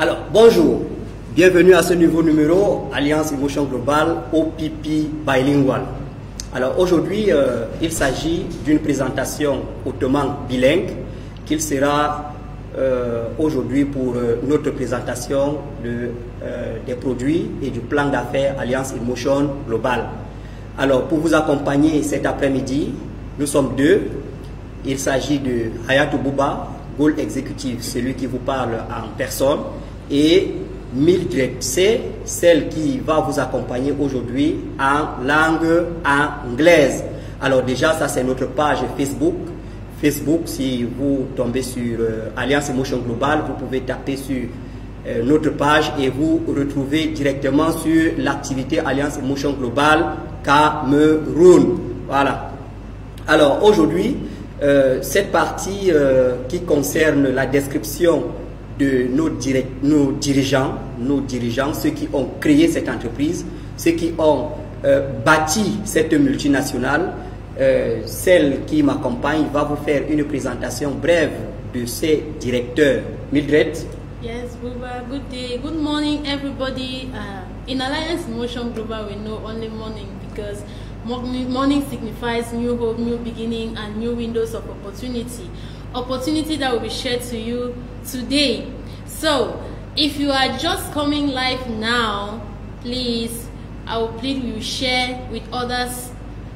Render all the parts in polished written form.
Alors, bonjour, bienvenue à ce nouveau numéro Alliance Emotion Global OPP Bilingual. Alors aujourd'hui, il s'agit d'une présentation hautement bilingue qu'il sera aujourd'hui pour notre présentation des produits et du plan d'affaires Alliance Emotion Global. Alors pour vous accompagner cet après-midi, nous sommes deux. Il s'agit de Hayatou Bouba, Goal Executive, celui qui vous parle en personne, et Mildred, c'est celle qui va vous accompagner aujourd'hui en langue anglaise. Alors déjà, ça c'est notre page Facebook. Facebook, si vous tombez sur Alliance Emotion Global, vous pouvez taper sur notre page et vous retrouvez directement sur l'activité Alliance Emotion Global Cameroun. Voilà. Alors aujourd'hui, cette partie qui concerne la description de nos dirigeants, ceux qui ont créé cette entreprise, ceux qui ont bâti cette multinationale, celle qui m'accompagne va vous faire une présentation brève de ces directeurs. Mildred. Yes, Buba, good day, good morning everybody. In Alliance Emotion Global, we know only morning because morning signifies new hope, new beginning, and new windows of opportunity. Opportunity that will be shared to you today. So, if you are just coming live now, please, I will plead you share with others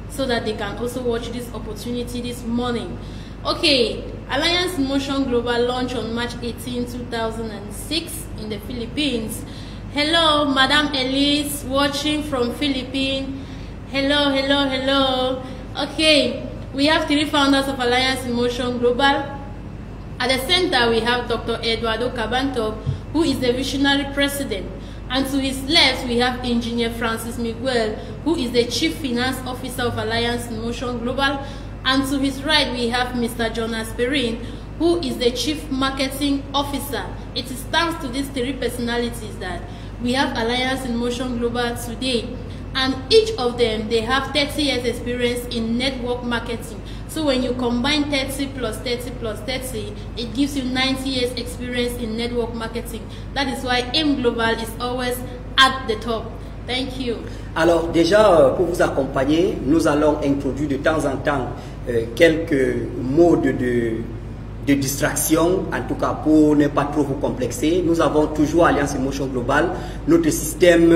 so that they can also watch this opportunity this morning. Okay, Alliance Emotion Global launched on March 18, 2006 in the Philippines. Hello, Madam Elise, watching from Philippines. Hello, hello, hello. Okay, we have three founders of Alliance Emotion Global. At the center, we have Dr. Eduardo Cabanto, who is the visionary president. And to his left, we have Engineer Francis Miguel, who is the Chief Finance Officer of Alliance Emotion Global. And to his right, we have Mr. Jonas Perrin, who is the Chief Marketing Officer. It is thanks to these three personalities that we have Alliance Emotion Global today. And each of them, they have 30 years experience in network marketing. So when you combine 30 plus 30 plus 30, it gives you 90 years experience in network marketing. That is why AIM Global is always at the top. Thank you. Alors déjà, pour vous accompagner, nous allons introduire de temps en temps quelques modes de distraction, en tout cas pour ne pas trop vous complexer. Nous avons toujours Alliance Emotion Global, notre système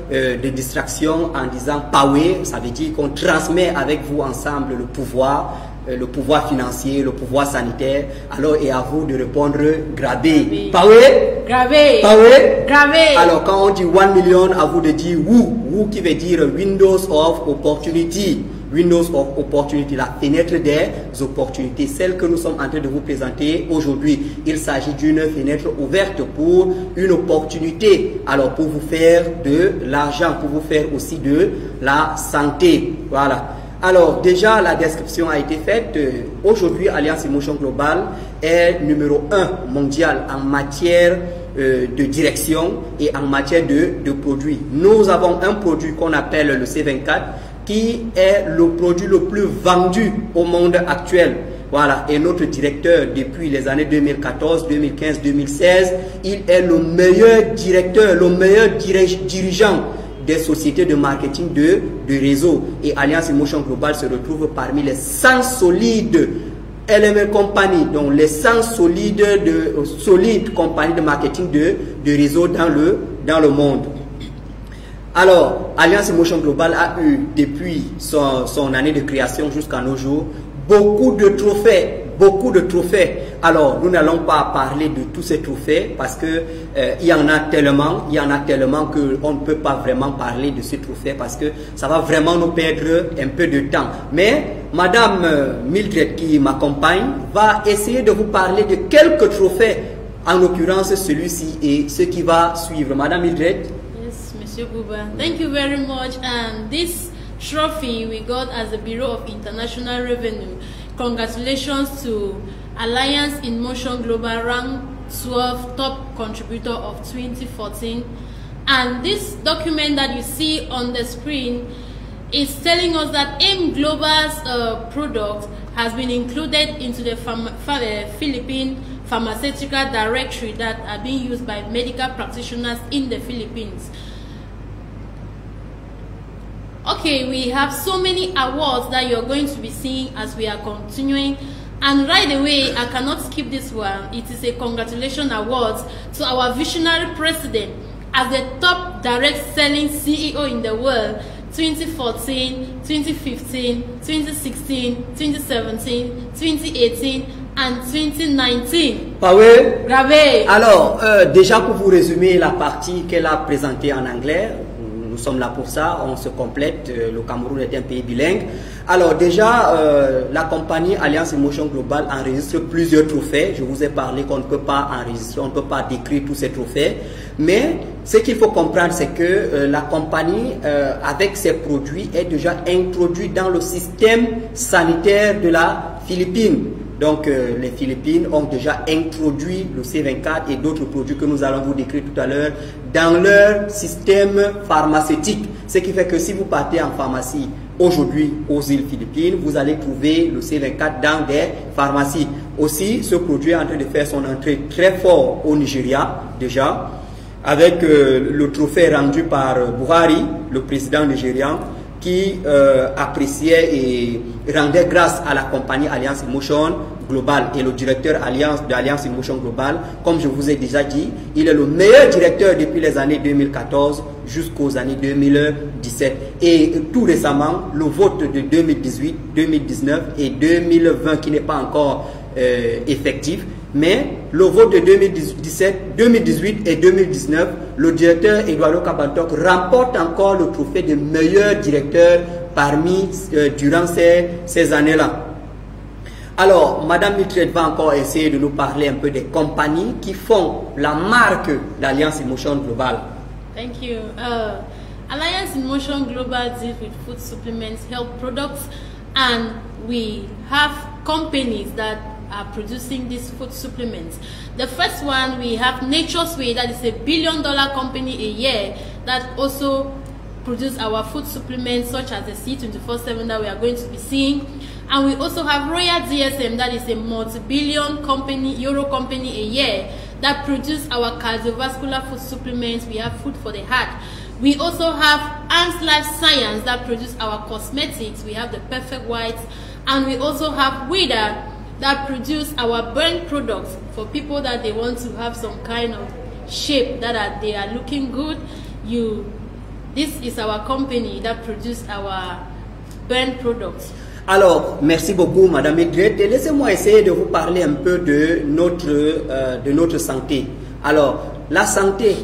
de distraction en disant power, ça veut dire qu'on transmet avec vous ensemble le pouvoir financier, le pouvoir sanitaire. Alors et à vous de répondre grabé. Power, grabé, power, grabé. Alors quand on dit 1 million, à vous de dire woo qui veut dire Windows of Opportunity. Windows of Opportunity, la fenêtre des opportunités, celle que nous sommes en train de vous présenter aujourd'hui. Il s'agit d'une fenêtre ouverte pour une opportunité, alors pour vous faire de l'argent, pour vous faire aussi de la santé. Voilà. Alors déjà la description a été faite. Aujourd'hui, Alliance Emotion Global est numéro 1 mondial en matière de direction et en matière de produits. Nous avons un produit qu'on appelle le C24 qui est le produit le plus vendu au monde actuel. Voilà, et notre directeur depuis les années 2014, 2015, 2016, il est le meilleur directeur, le meilleur dirigeant des sociétés de marketing de réseau. Et Alliance Emotion Global se retrouve parmi les 100 solides LML compagnies, donc les 100 solides compagnies de marketing de réseau dans le monde. Alors, Alliance Emotion Global a eu, depuis son année de création jusqu'à nos jours, beaucoup de trophées. Alors, nous n'allons pas parler de tous ces trophées parce que il y en a tellement qu'on ne peut pas vraiment parler de ces trophées parce que ça va vraiment nous perdre un peu de temps. Mais Madame Mildred qui m'accompagne va essayer de vous parler de quelques trophées, en l'occurrence celui-ci et ce qui va suivre. Madame Mildred. Monsieur Buba, thank you very much. And this trophy we got as the Bureau of International Revenue. Congratulations to Alliance Emotion Global, ranked 12 top contributor of 2014. And this document that you see on the screen is telling us that AIM Global's product has been included into the Philippine pharmaceutical directory that are being used by medical practitioners in the Philippines. Okay, we have so many awards that you're going to be seeing as we are continuing. And right away, I cannot skip this one. It is a congratulations award to our visionary president as the top direct selling CEO in the world, 2014, 2015, 2016, 2017, 2018 and 2019. Pawe. Grave. Alors, déjà pour vous résumer la partie qu'elle a présentée en anglais, nous sommes là pour ça, on se complète, le Cameroun est un pays bilingue. Alors déjà, la compagnie Alliance Emotion Global enregistre plusieurs trophées. Je vous ai parlé qu'on ne peut pas enregistrer, on ne peut pas décrire tous ces trophées. Mais ce qu'il faut comprendre, c'est que la compagnie, avec ses produits, est déjà introduite dans le système sanitaire de la Philippine. Donc les Philippines ont déjà introduit le C24 et d'autres produits que nous allons vous décrire tout à l'heure dans leur système pharmaceutique. Ce qui fait que si vous partez en pharmacie aujourd'hui aux îles Philippines, vous allez trouver le C24 dans des pharmacies. Aussi, ce produit est en train de faire son entrée très fort au Nigeria déjà, avec le trophée rendu par Buhari, le président nigérian, qui appréciait et rendait grâce à la compagnie Alliance Emotion Global et le directeur d'Alliance Emotion Global. Comme je vous ai déjà dit, il est le meilleur directeur depuis les années 2014 jusqu'aux années 2017. Et tout récemment, le vote de 2018, 2019 et 2020 qui n'est pas encore effectif, mais le vote de 2017, 2018 et 2019, le directeur Eduardo Cabantoc remporte encore le trophée de meilleur directeur parmi durant ces années-là. Alors, Madame Mildred va encore essayer de nous parler un peu des compagnies qui font la marque d'Alliance Emotion Global. Thank you. Alliance Emotion Global deals with food supplements, health products, and we have companies that are producing these food supplements. The first one, we have Nature's Way, that is a $1 billion company a year that also produce our food supplements such as the C24/7 that we are going to be seeing. And we also have Royal DSM, that is a multi-billion company, euro company a year that produce our cardiovascular food supplements. We have food for the heart. We also have Ants Life Science that produce our cosmetics. We have the Perfect Whites, and we also have Wida that produce our burn products for people that they want to have some kind of shape that they are looking good. This is our company that produce our burn products. Alors, merci beaucoup, Madame Mildred. Laissez-moi essayer de vous parler un peu de notre santé. Alors, la santé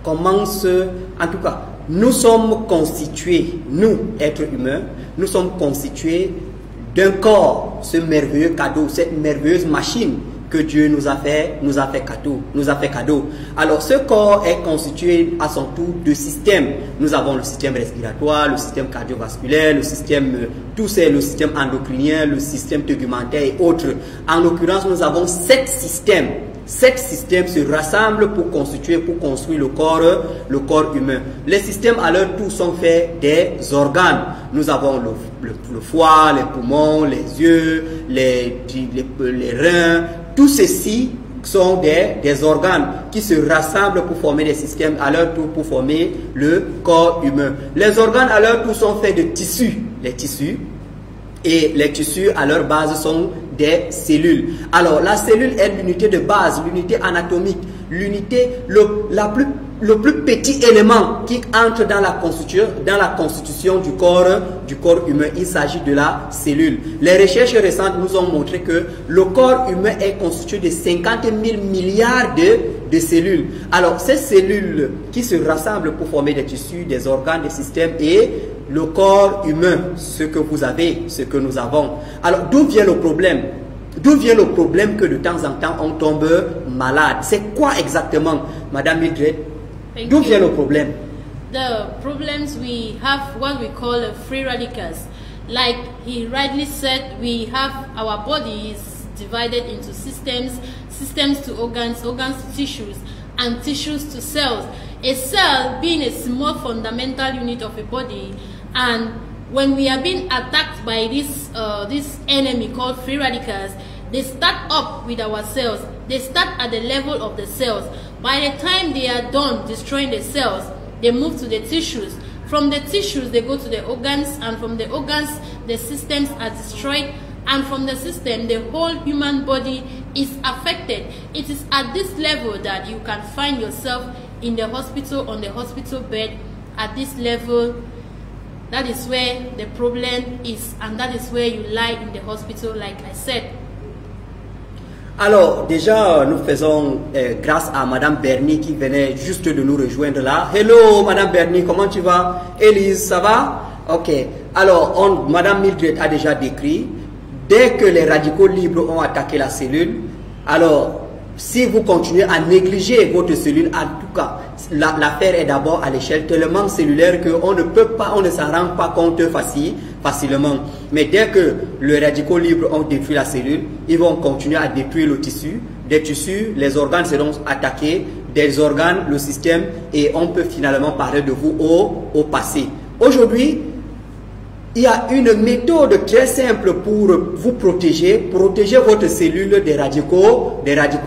commence, en tout cas, nous sommes constitués, nous, êtres humains, nous sommes constitués d'un corps, ce merveilleux cadeau, cette merveilleuse machine que Dieu nous a fait cadeau. Alors ce corps est constitué à son tour de systèmes. Nous avons le système respiratoire, le système cardiovasculaire, le système endocrinien, le système tegumentaire et autres. En l'occurrence, nous avons 7 systèmes. 7 systèmes se rassemblent pour construire le corps humain. Les systèmes à leur tour sont faits des organes. Nous avons le foie, les poumons, les yeux, les reins. Tout ceci sont des organes qui se rassemblent pour former des systèmes à leur tour pour former le corps humain. Les organes à leur tour sont faits de tissus. Et les tissus à leur base sont des cellules. Alors la cellule est l'unité de base, l'unité anatomique, l'unité, le plus petit élément qui entre dans la constitution du corps humain. Il s'agit de la cellule. Les recherches récentes nous ont montré que le corps humain est constitué de 50 000 milliards de cellules. Alors ces cellules qui se rassemblent pour former des tissus, des organes, des systèmes et le corps humain, ce que vous avez, ce que nous avons. Alors d'où vient le problème? D'où vient le problème que de temps en temps on tombe malade? C'est quoi exactement, Madame Mildred? D'où vient le problème? The problems, we have what we call free radicals. Like he rightly said, we have our bodies divided into systems to organs, organs to tissues, and tissues to cells. A cell being a small fundamental unit of a body, and when we are being attacked by this enemy called free radicals, they start up with our cells. They start at the level of the cells. By the time they are done destroying the cells, they move to the tissues. From the tissues, they go to the organs, and from the organs, the systems are destroyed. And from the system, the whole human body is affected. It is at this level that you can find yourself in the hospital, on the hospital bed. At this level, that is where the problem is, and that is where you lie in the hospital, like I said. Alors, déjà, nous faisons grâce à Madame Bernie qui venait juste de nous rejoindre là. Hello, Madame Bernie, comment tu vas? Élise, ça va? Ok. Alors, Madame Mildred a déjà décrit. Dès que les radicaux libres ont attaqué la cellule, alors, si vous continuez à négliger votre cellule, en tout cas, l'affaire est d'abord à l'échelle tellement cellulaire qu'on ne peut pas, on ne s'en rend pas compte facilement. Mais dès que les radicaux libres ont détruit la cellule, ils vont continuer à détruire le tissu. Des tissus, les organes seront attaqués, des organes, le système, et on peut finalement parler de vous au passé. Aujourd'hui, il y a une méthode très simple pour vous protéger votre cellule des radicaux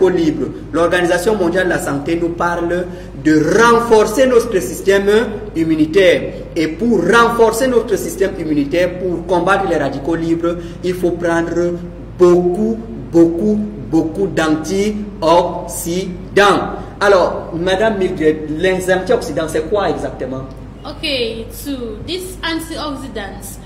libres. L'Organisation mondiale de la santé nous parle de renforcer notre système immunitaire. Et pour renforcer notre système immunitaire, pour combattre les radicaux libres, il faut prendre beaucoup d'antioxydants. Alors, Madame Mildred, les antioxydants, c'est quoi exactement? Okay, so these antioxidants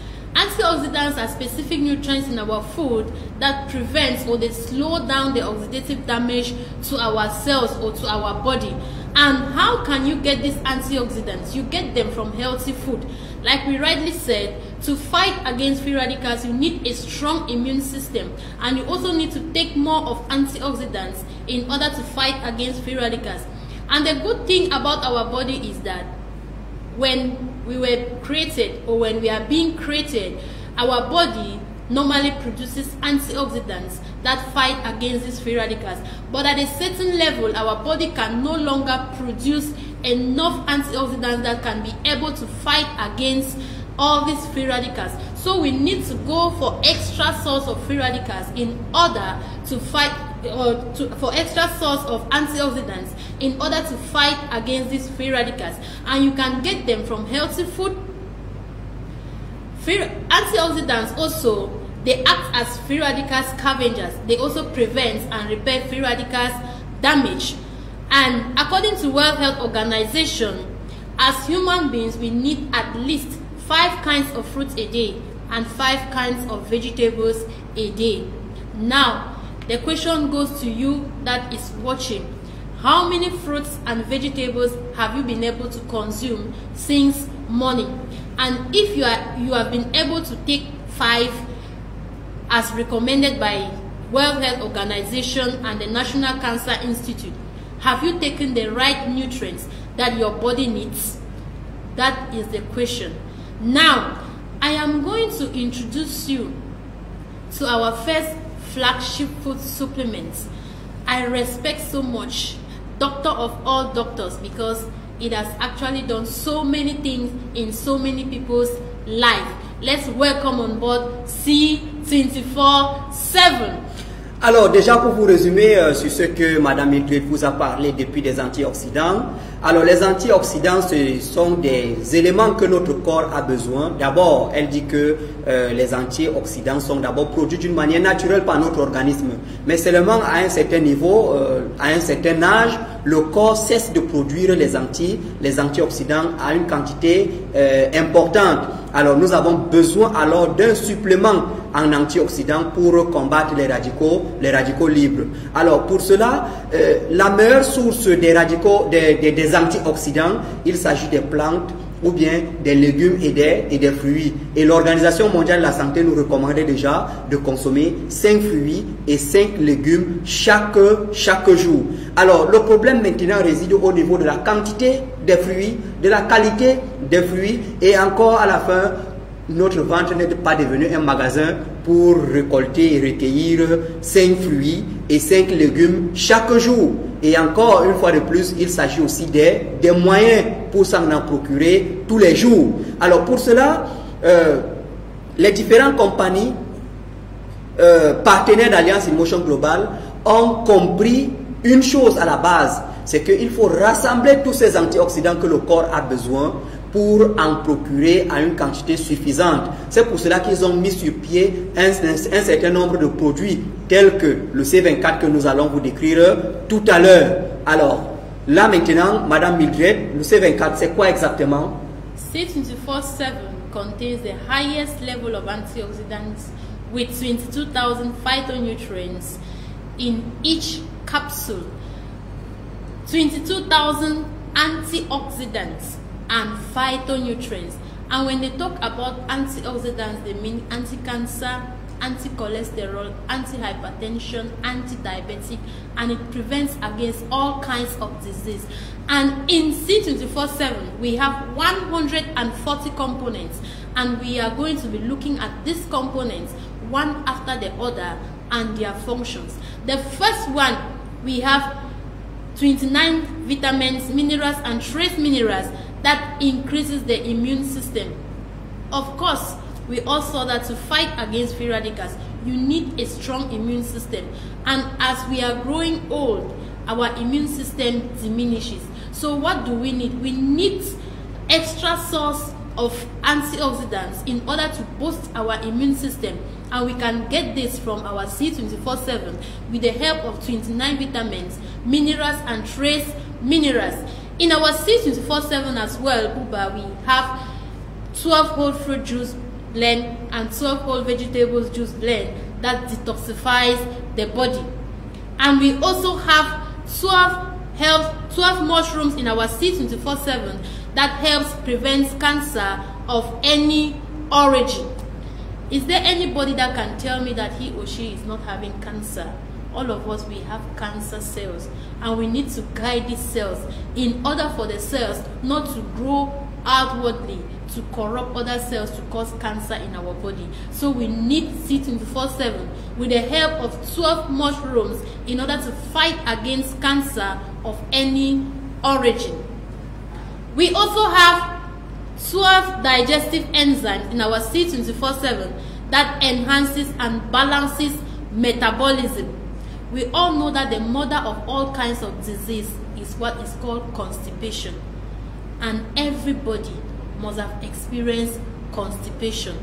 are specific nutrients in our food that prevents or they slow down the oxidative damage to our cells or to our body. And how can you get these antioxidants? You get them from healthy food. Like we rightly said, to fight against free radicals, you need a strong immune system, and you also need to take more of antioxidants in order to fight against free radicals. And the good thing about our body is that when we were created, or when we are being created, our body normally produces antioxidants that fight against these free radicals. But at a certain level, our body can no longer produce enough antioxidants that can be able to fight against all these free radicals. So we need to go for extra source of free radicals in order to fight, for extra source of antioxidants in order to fight against these free radicals. And you can get them from healthy food. Antioxidants also, they act as free radical scavengers. They also prevent and repair free radicals damage. And according to World Health Organization, as human beings, we need at least 5 kinds of fruits a day and 5 kinds of vegetables a day. Now, the question goes to you that is watching. How many fruits and vegetables have you been able to consume since morning? And if you have been able to take 5 as recommended by World Health Organization and the National Cancer Institute, have you taken the right nutrients that your body needs? That is the question. Now, I am going to introduce you to our first flagship food supplements. I respect so much doctor of all doctors because it has actually done so many things in so many people's life. Let's welcome on board C24/7. Alors déjà pour vous résumer sur ce que Madame Mildred vous a parlé depuis des antioxydants. Alors les antioxydants, ce sont des éléments que notre corps a besoin. D'abord, elle dit que les antioxydants sont d'abord produits d'une manière naturelle par notre organisme. Mais seulement à un certain niveau, à un certain âge, le corps cesse de produire les antioxydants à une quantité importante. Alors nous avons besoin alors d'un supplément en antioxydants pour combattre les radicaux libres. Alors pour cela, la meilleure source des radicaux, des antioxydants, il s'agit des plantes ou bien des légumes et des fruits. Et l'Organisation mondiale de la santé nous recommandait déjà de consommer 5 fruits et 5 légumes chaque jour. Alors le problème maintenant réside au niveau de la quantité des fruits, de la qualité des fruits, et encore à la fin, notre ventre n'est pas devenu un magasin pour récolter et recueillir 5 fruits et 5 légumes chaque jour. Et encore une fois de plus, il s'agit aussi des moyens pour s'en procurer tous les jours. Alors pour cela, les différentes compagnies partenaires d'Alliance in Motion Global ont compris une chose à la base, c'est qu'il faut rassembler tous ces antioxydants que le corps a besoin pour en procurer à une quantité suffisante. C'est pour cela qu'ils ont mis sur pied un certain nombre de produits tels que le C24 que nous allons vous décrire tout à l'heure. Alors, là maintenant, Madame Mildred, le C24, c'est quoi exactement? C24/7 contains the highest level of antioxidants with 22,000 phytonutrients in each capsule. 22,000 antioxidants and phytonutrients. And when they talk about antioxidants, they mean anti-cancer, anti-cholesterol, anti-hypertension, anti-diabetic, and it prevents against all kinds of disease. And in C24/7, we have 140 components, and we are going to be looking at these components one after the other and their functions. The first one, we have 29 vitamins, minerals, and trace minerals that increases the immune system. Of course, we all saw that to fight against free radicals, you need a strong immune system. And as we are growing old, our immune system diminishes. So what do we need? We need extra source of antioxidants in order to boost our immune system. And we can get this from our C24/7 with the help of 29 vitamins, minerals, and trace minerals. In our C24/7 as well, Buba, we have 12 whole fruit juice blend and 12 whole vegetables juice blend that detoxifies the body. And we also have 12 mushrooms in our C24/7 that helps prevent cancer of any origin. Is there anybody that can tell me that he or she is not having cancer? All of us, we have cancer cells, and we need to guide these cells in order for the cells not to grow outwardly to corrupt other cells to cause cancer in our body. So we need C24/7 with the help of 12 mushrooms in order to fight against cancer of any origin. We also have 12 digestive enzymes in our C24/7 that enhances and balances metabolism. We all know that the mother of all kinds of disease is what is called constipation. And everybody must have experienced constipation.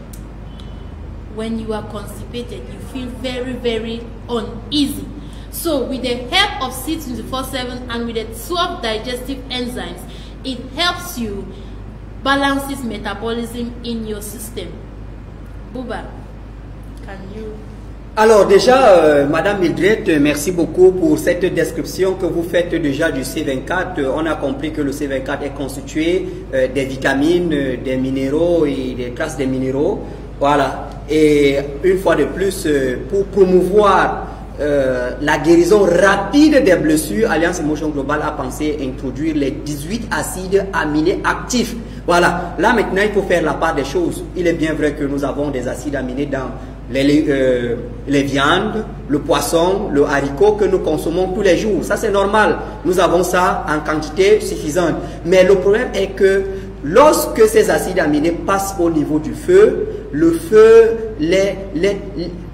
When you are constipated, you feel very, very uneasy. So with the help of C24/7 and with the 12 digestive enzymes, it helps you balances metabolism in your system. Buba, can you? Alors déjà, Madame Mildred, merci beaucoup pour cette description que vous faites déjà du C24. On a compris que le C24 est constitué des vitamines, des minéraux et des traces des minéraux. Voilà. Et une fois de plus, pour promouvoir la guérison rapide des blessures, Alliance in Motion Global a pensé introduire les 18 acides aminés actifs. Voilà. Là maintenant, il faut faire la part des choses. Il est bien vrai que nous avons des acides aminés dans les viandes, le poisson, le haricot que nous consommons tous les jours. Ça c'est normal, nous avons ça en quantité suffisante. Mais le problème est que lorsque ces acides aminés passent au niveau du feu, le feu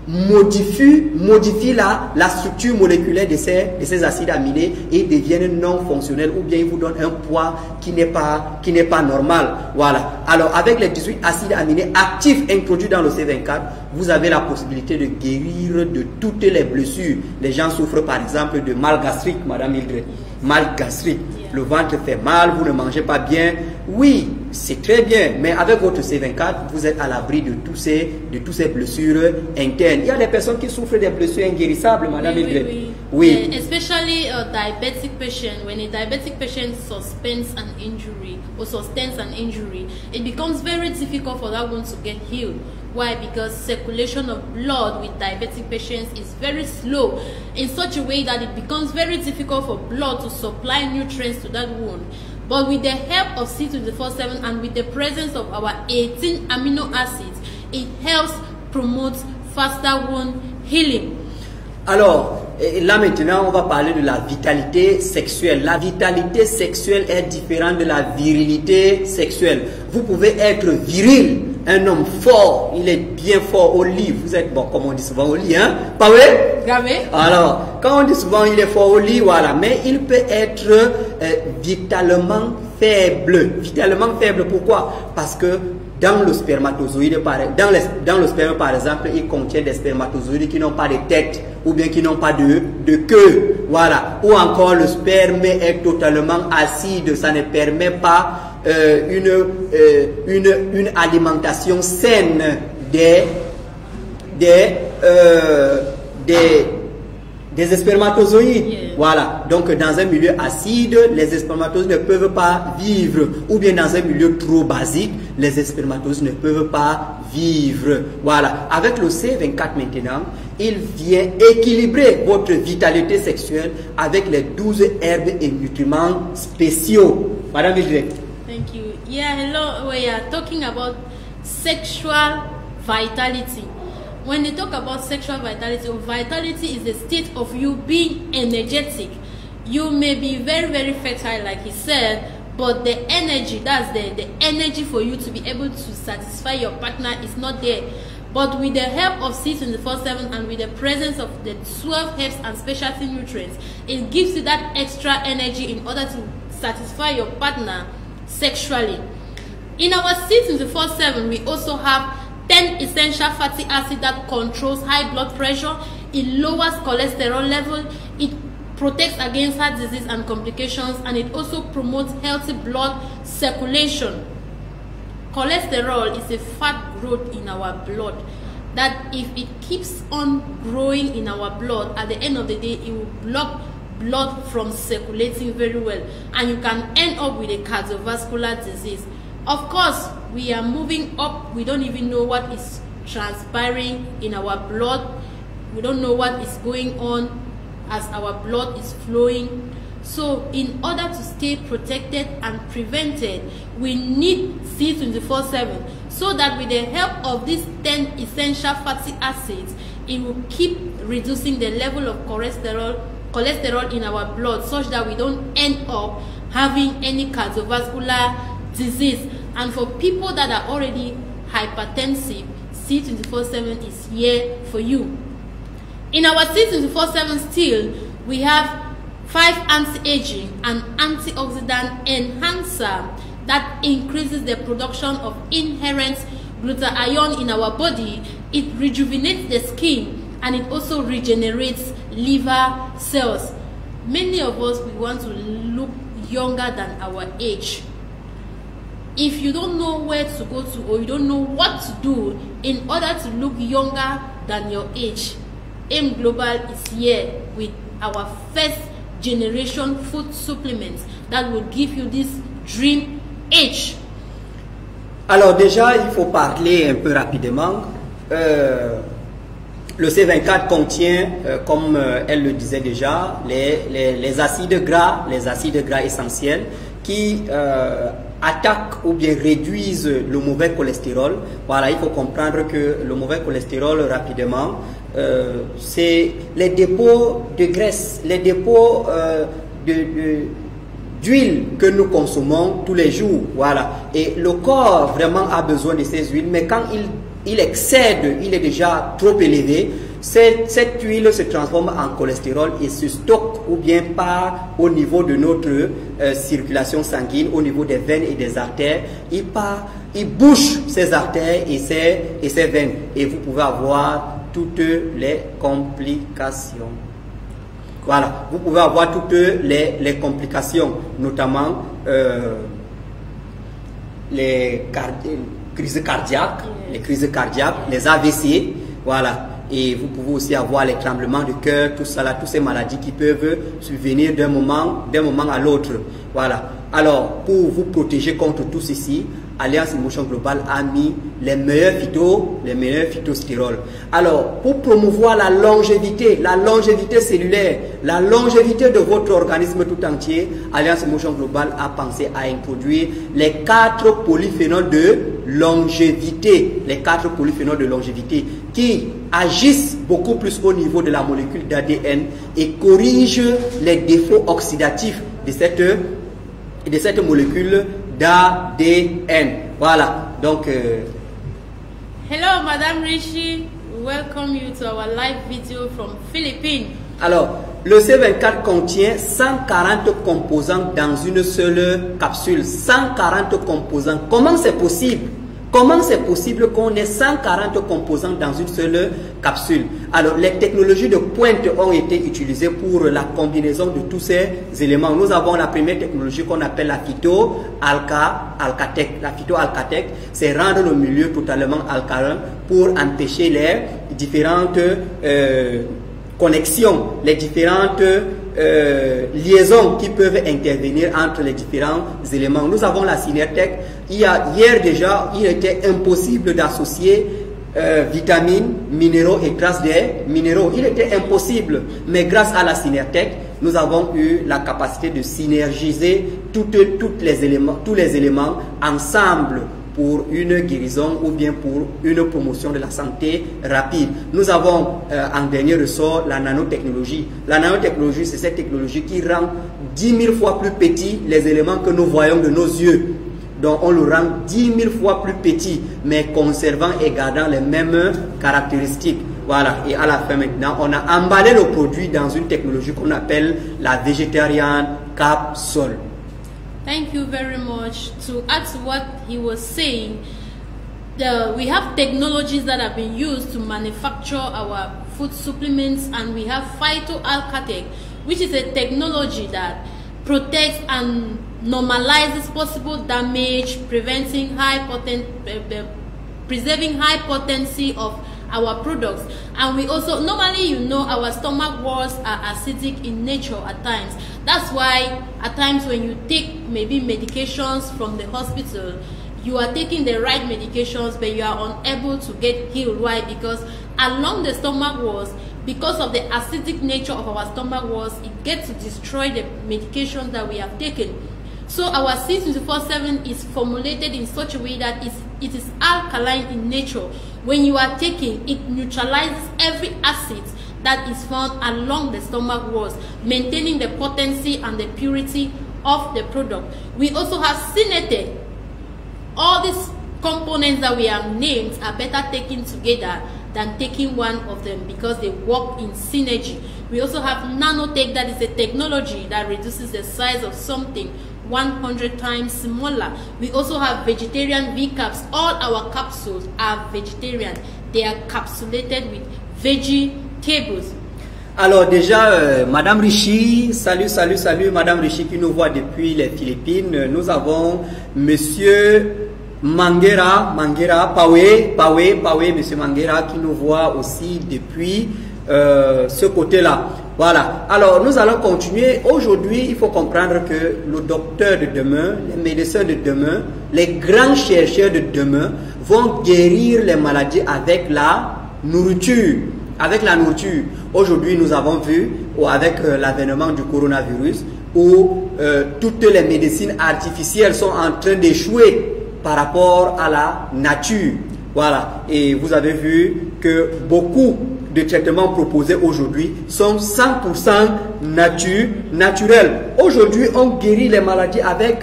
modifie la structure moléculaire de ces acides aminés et deviennent non fonctionnels, ou bien ils vous donnent un poids qui n'est pas normal. Voilà. Alors avec les 18 acides aminés actifs introduits dans le C24, vous avez la possibilité de guérir de toutes les blessures. Les gens souffrent par exemple de mal gastrique, Madame Mildred. Mal gastrique, le ventre fait mal, vous ne mangez pas bien. Oui, c'est très bien, mais avec votre C24, vous êtes à l'abri de toutes ces blessures internes. Il y a des personnes qui souffrent des blessures inguérissables, Madame Mildred. Oui. Especially a diabetic patient. When a diabetic patient sustains an injury, it becomes very difficult for that one to get healed. Why? Because circulation of blood with diabetic patients is very slow in such a way that it becomes very difficult for blood to supply nutrients to that wound. But with the help of C24/7 and with the presence of our 18 amino acids, it helps promote faster wound healing. Alors, là maintenant, on va parler de la vitalité sexuelle. La vitalité sexuelle est différente de la virilité sexuelle. Vous pouvez être viril un homme fort, il est bien fort au lit. Vous êtes, bon, comme on dit souvent au lit, hein? Pas vrai? Gravé. Alors, quand on dit souvent il est fort au lit, voilà, mais il peut être vitalement faible. Vitalement faible, pourquoi? Parce que dans le spermatozoïde, dans le sperme par exemple, il contient des spermatozoïdes qui n'ont pas de tête ou bien qui n'ont pas de queue. Voilà. Ou encore le sperme est totalement acide, ça ne permet pas une alimentation saine des spermatozoïdes. Yeah. Voilà. Donc, dans un milieu acide, les spermatozoïdes ne peuvent pas vivre. Ou bien dans un milieu trop basique, les spermatozoïdes ne peuvent pas vivre. Voilà. Avec le C24 maintenant, il vient équilibrer votre vitalité sexuelle avec les 12 herbes et nutriments spéciaux. Madame Vildred. Thank you. Yeah, hello. We are talking about sexual vitality. When they talk about sexual vitality, vitality is the state of you being energetic. You may be very, very fertile, like he said, but the energy, that's the energy for you to be able to satisfy your partner is not there. But with the help of C24/7 and with the presence of the 12 herbs and specialty nutrients, it gives you that extra energy in order to satisfy your partner sexually. In our C24/7, we also have 10 essential fatty acids that controls high blood pressure. It lowers cholesterol level. It protects against heart disease and complications, and it also promotes healthy blood circulation. Cholesterol is a fat growth in our blood that if it keeps on growing in our blood, at the end of the day, it will block blood from circulating very well, and you can end up with a cardiovascular disease. Of course, we are moving up. We don't even know what is transpiring in our blood. We don't know what is going on as our blood is flowing. So in order to stay protected and prevented, we need C24/7 so that with the help of these 10 essential fatty acids, it will keep reducing the level of cholesterol in our blood, such that we don't end up having any cardiovascular disease. And for people that are already hypertensive, C24/7 is here for you. In our C24/7 still, we have 5 anti-aging and antioxidant enhancer that increases the production of inherent glutathione in our body. It rejuvenates the skin, and it also regenerates liver cells. Many of us, we want to look younger than our age. If you don't know where to go to, or you don't know what to do in order to look younger than your age, AIM Global is here with our first generation food supplements that will give you this dream age. Alors déjà, il faut parler un peu rapidement. Le C24 contient, comme elle le disait déjà, les acides gras essentiels qui attaquent ou bien réduisent le mauvais cholestérol. Voilà, il faut comprendre que le mauvais cholestérol, rapidement, c'est les dépôts de graisse, les dépôts d'huile que nous consommons tous les jours. Voilà, et le corps vraiment a besoin de ces huiles, mais quand il excède, il est déjà trop élevé, cette huile se transforme en cholestérol et se stocke ou bien part au niveau de notre circulation sanguine, au niveau des veines et des artères. Il bouche ces artères et ces veines, et vous pouvez avoir toutes les complications. Voilà, vous pouvez avoir toutes les complications, notamment les crises cardiaques, les AVC, voilà. Et vous pouvez aussi avoir les tremblements de cœur, tout ça là, toutes ces maladies qui peuvent survenir d'un moment à l'autre. Voilà. Alors, pour vous protéger contre tout ceci, Alliance Emotion Global a mis les meilleurs phytostérols. Alors, pour promouvoir la longévité cellulaire, la longévité de votre organisme tout entier, Alliance Emotion Global a pensé à introduire les 4 polyphénols de longévité. Les 4 polyphénols de longévité qui agissent beaucoup plus au niveau de la molécule d'ADN et corrigent les défauts oxydatifs de cette molécule d'ADN. Voilà, donc Hello, Madame Rishi. Welcome you to our live video from Philippines. Alors, le C24 contient 140 composants dans une seule capsule. 140 composants. Comment c'est possible? Comment c'est possible qu'on ait 140 composants dans une seule capsule? Alors, les technologies de pointe ont été utilisées pour la combinaison de tous ces éléments. Nous avons la première technologie qu'on appelle la phyto-alcatech. La phyto-alcatech, c'est rendre le milieu totalement alcalin pour empêcher les différentes connexions, les différentes liaisons qui peuvent intervenir entre les différents éléments. Nous avons la Synertech. Hier déjà, il était impossible d'associer vitamines, minéraux et traces des minéraux. Il était impossible. Mais grâce à la Synertech, nous avons eu la capacité de synergiser tous les éléments ensemble pour une guérison ou bien pour une promotion de la santé rapide. Nous avons en dernier ressort la nanotechnologie. La nanotechnologie, c'est cette technologie qui rend 10 000 fois plus petits les éléments que nous voyons de nos yeux. Donc on le rend 10 000 fois plus petit, mais conservant et gardant les mêmes caractéristiques. Voilà, et à la fin maintenant, on a emballé le produit dans une technologie qu'on appelle la Vegetarian Capsule. Thank you very much. To add to what he was saying, we have technologies that have been used to manufacture our food supplements, and we have phyto-alcatech, which is a technology that protects and normalizes possible damage, preserving high potency of our products. And we also, normally, you know, our stomach walls are acidic in nature at times. That's why at times when you take maybe medications from the hospital, you are taking the right medications, but you are unable to get healed. Why? Because along the stomach walls, because of the acidic nature of our stomach walls, it gets to destroy the medications that we have taken. So our C24/7 is formulated in such a way that it is alkaline in nature. When you are taking, it neutralizes every acid that is found along the stomach walls, maintaining the potency and the purity of the product. We also have Synertech. All these components that we have named are better taken together than taking one of them because they work in synergy. We also have Nanotech, that is a technology that reduces the size of something 100 times smaller. We also have vegetarian V-caps. All our capsules are vegetarian. They are capsulated with vegetables. Alors déjà, Madame Rishi, salut Madame Rishi qui nous voit depuis les Philippines. Nous avons Monsieur Manguera, Monsieur Manguera qui nous voit aussi depuis ce côté-là. Voilà, alors nous allons continuer. Aujourd'hui, il faut comprendre que le docteur de demain, les médecins de demain, les grands chercheurs de demain vont guérir les maladies avec la nourriture. Avec la nourriture. Aujourd'hui, nous avons vu, avec l'avènement du coronavirus, où toutes les médecines artificielles sont en train d'échouer par rapport à la nature. Voilà, et vous avez vu que beaucoup de traitements proposés aujourd'hui sont 100% naturels. Aujourd'hui, on guérit les maladies avec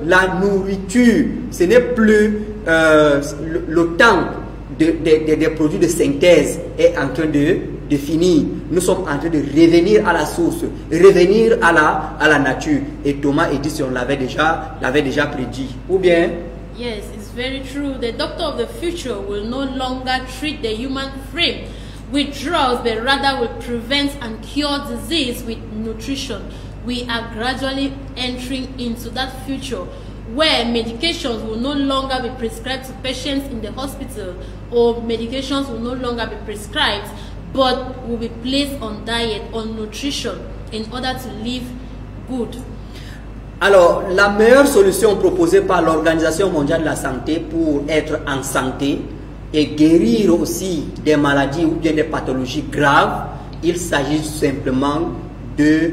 la nourriture. Ce n'est plus le temps des produits de synthèse est en train de finir. Nous sommes en train de revenir à la source, revenir à la nature. Et Thomas Edison l'avait déjà prédit. Ou bien? Yes, it's very true. The doctor of the future will no longer treat the human frame with drugs, but rather will prevent and cure disease with nutrition. We are gradually entering into that future where medications will no longer be prescribed to patients in the hospital, or medications will no longer be prescribed, but will be placed on diet, on nutrition, in order to live good. Alors, la meilleure solution proposée par l'Organisation mondiale de la santé pour être en santé et guérir aussi des maladies ou bien des pathologies graves, il s'agit simplement des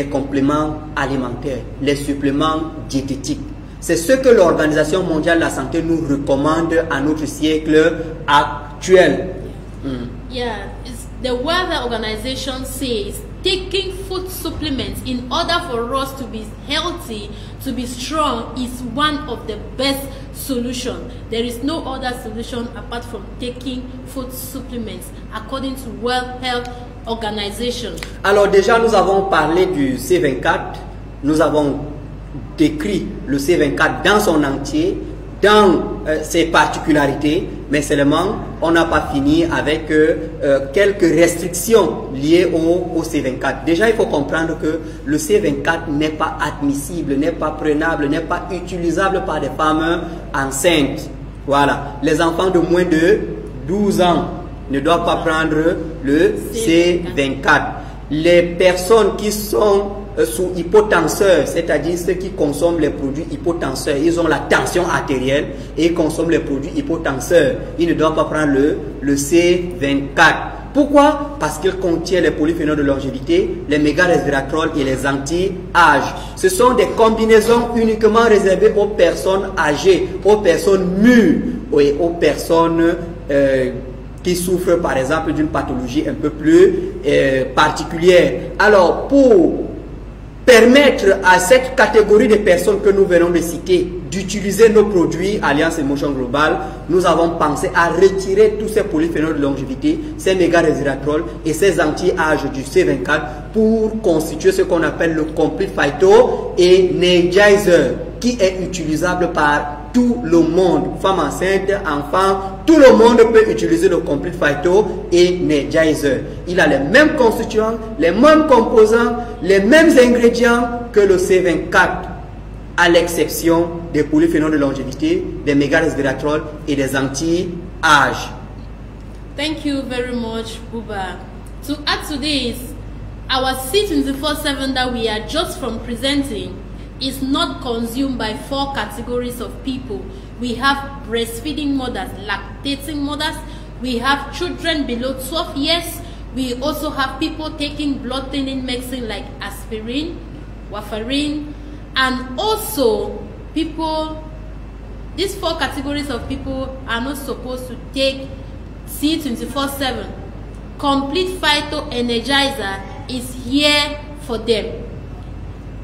compléments alimentaires, les suppléments diététiques. C'est ce que l'Organisation mondiale de la santé nous recommande à notre siècle actuel. Yeah, the World Organization says taking food supplements in order for us to be healthy, to be strong, is one of the best solutions. There is no other solution apart from taking food supplements, according to World Health Organization. Alors déjà, nous avons parlé du C24, nous avons décrit le C24 dans son entier, dans ses particularités, mais seulement on n'a pas fini avec quelques restrictions liées au C24. Déjà, il faut comprendre que le C24 n'est pas admissible, n'est pas prenable, n'est pas utilisable par des femmes enceintes. Voilà, les enfants de moins de 12 ans ne doivent pas prendre le C24. Les personnes qui sont sous hypotenseurs, c'est-à-dire ceux qui consomment les produits hypotenseurs, ils ont la tension artérielle et ils consomment les produits hypotenseurs, ils ne doivent pas prendre le C24. Pourquoi? Parce qu'il contient les polyphénols de longévité, les méga-resveratrol et les anti-âge. Ce sont des combinaisons uniquement réservées aux personnes âgées, aux personnes mûres et aux personnes qui souffrent par exemple d'une pathologie un peu plus particulière. Alors, pour permettre à cette catégorie de personnes que nous venons de citer d'utiliser nos produits Alliance Emotion Global, nous avons pensé à retirer tous ces polyphénols de longévité, ces méga-resveratrol et ces anti-âge du C24 pour constituer ce qu'on appelle le Complete Phyto Energizer, qui est utilisable par tout le monde, femmes enceintes, enfants, tout le monde peut utiliser le Complete Phyto Energizer. Il a les mêmes constituants, les mêmes composants, les mêmes ingrédients que le C24, à l'exception des polyphénols de longévité, des méga-resveratrol et des anti-âge. Thank you very much, Buba. To add to this, our C24/7 that we are just from presenting is not consumed by 4 categories of people. We have breastfeeding mothers, lactating mothers, we have children below 12 years, we also have people taking blood thinning medicine like aspirin, warfarin, and also people, these 4 categories of people are not supposed to take C24/7. Complete Phyto Energizer is here for them.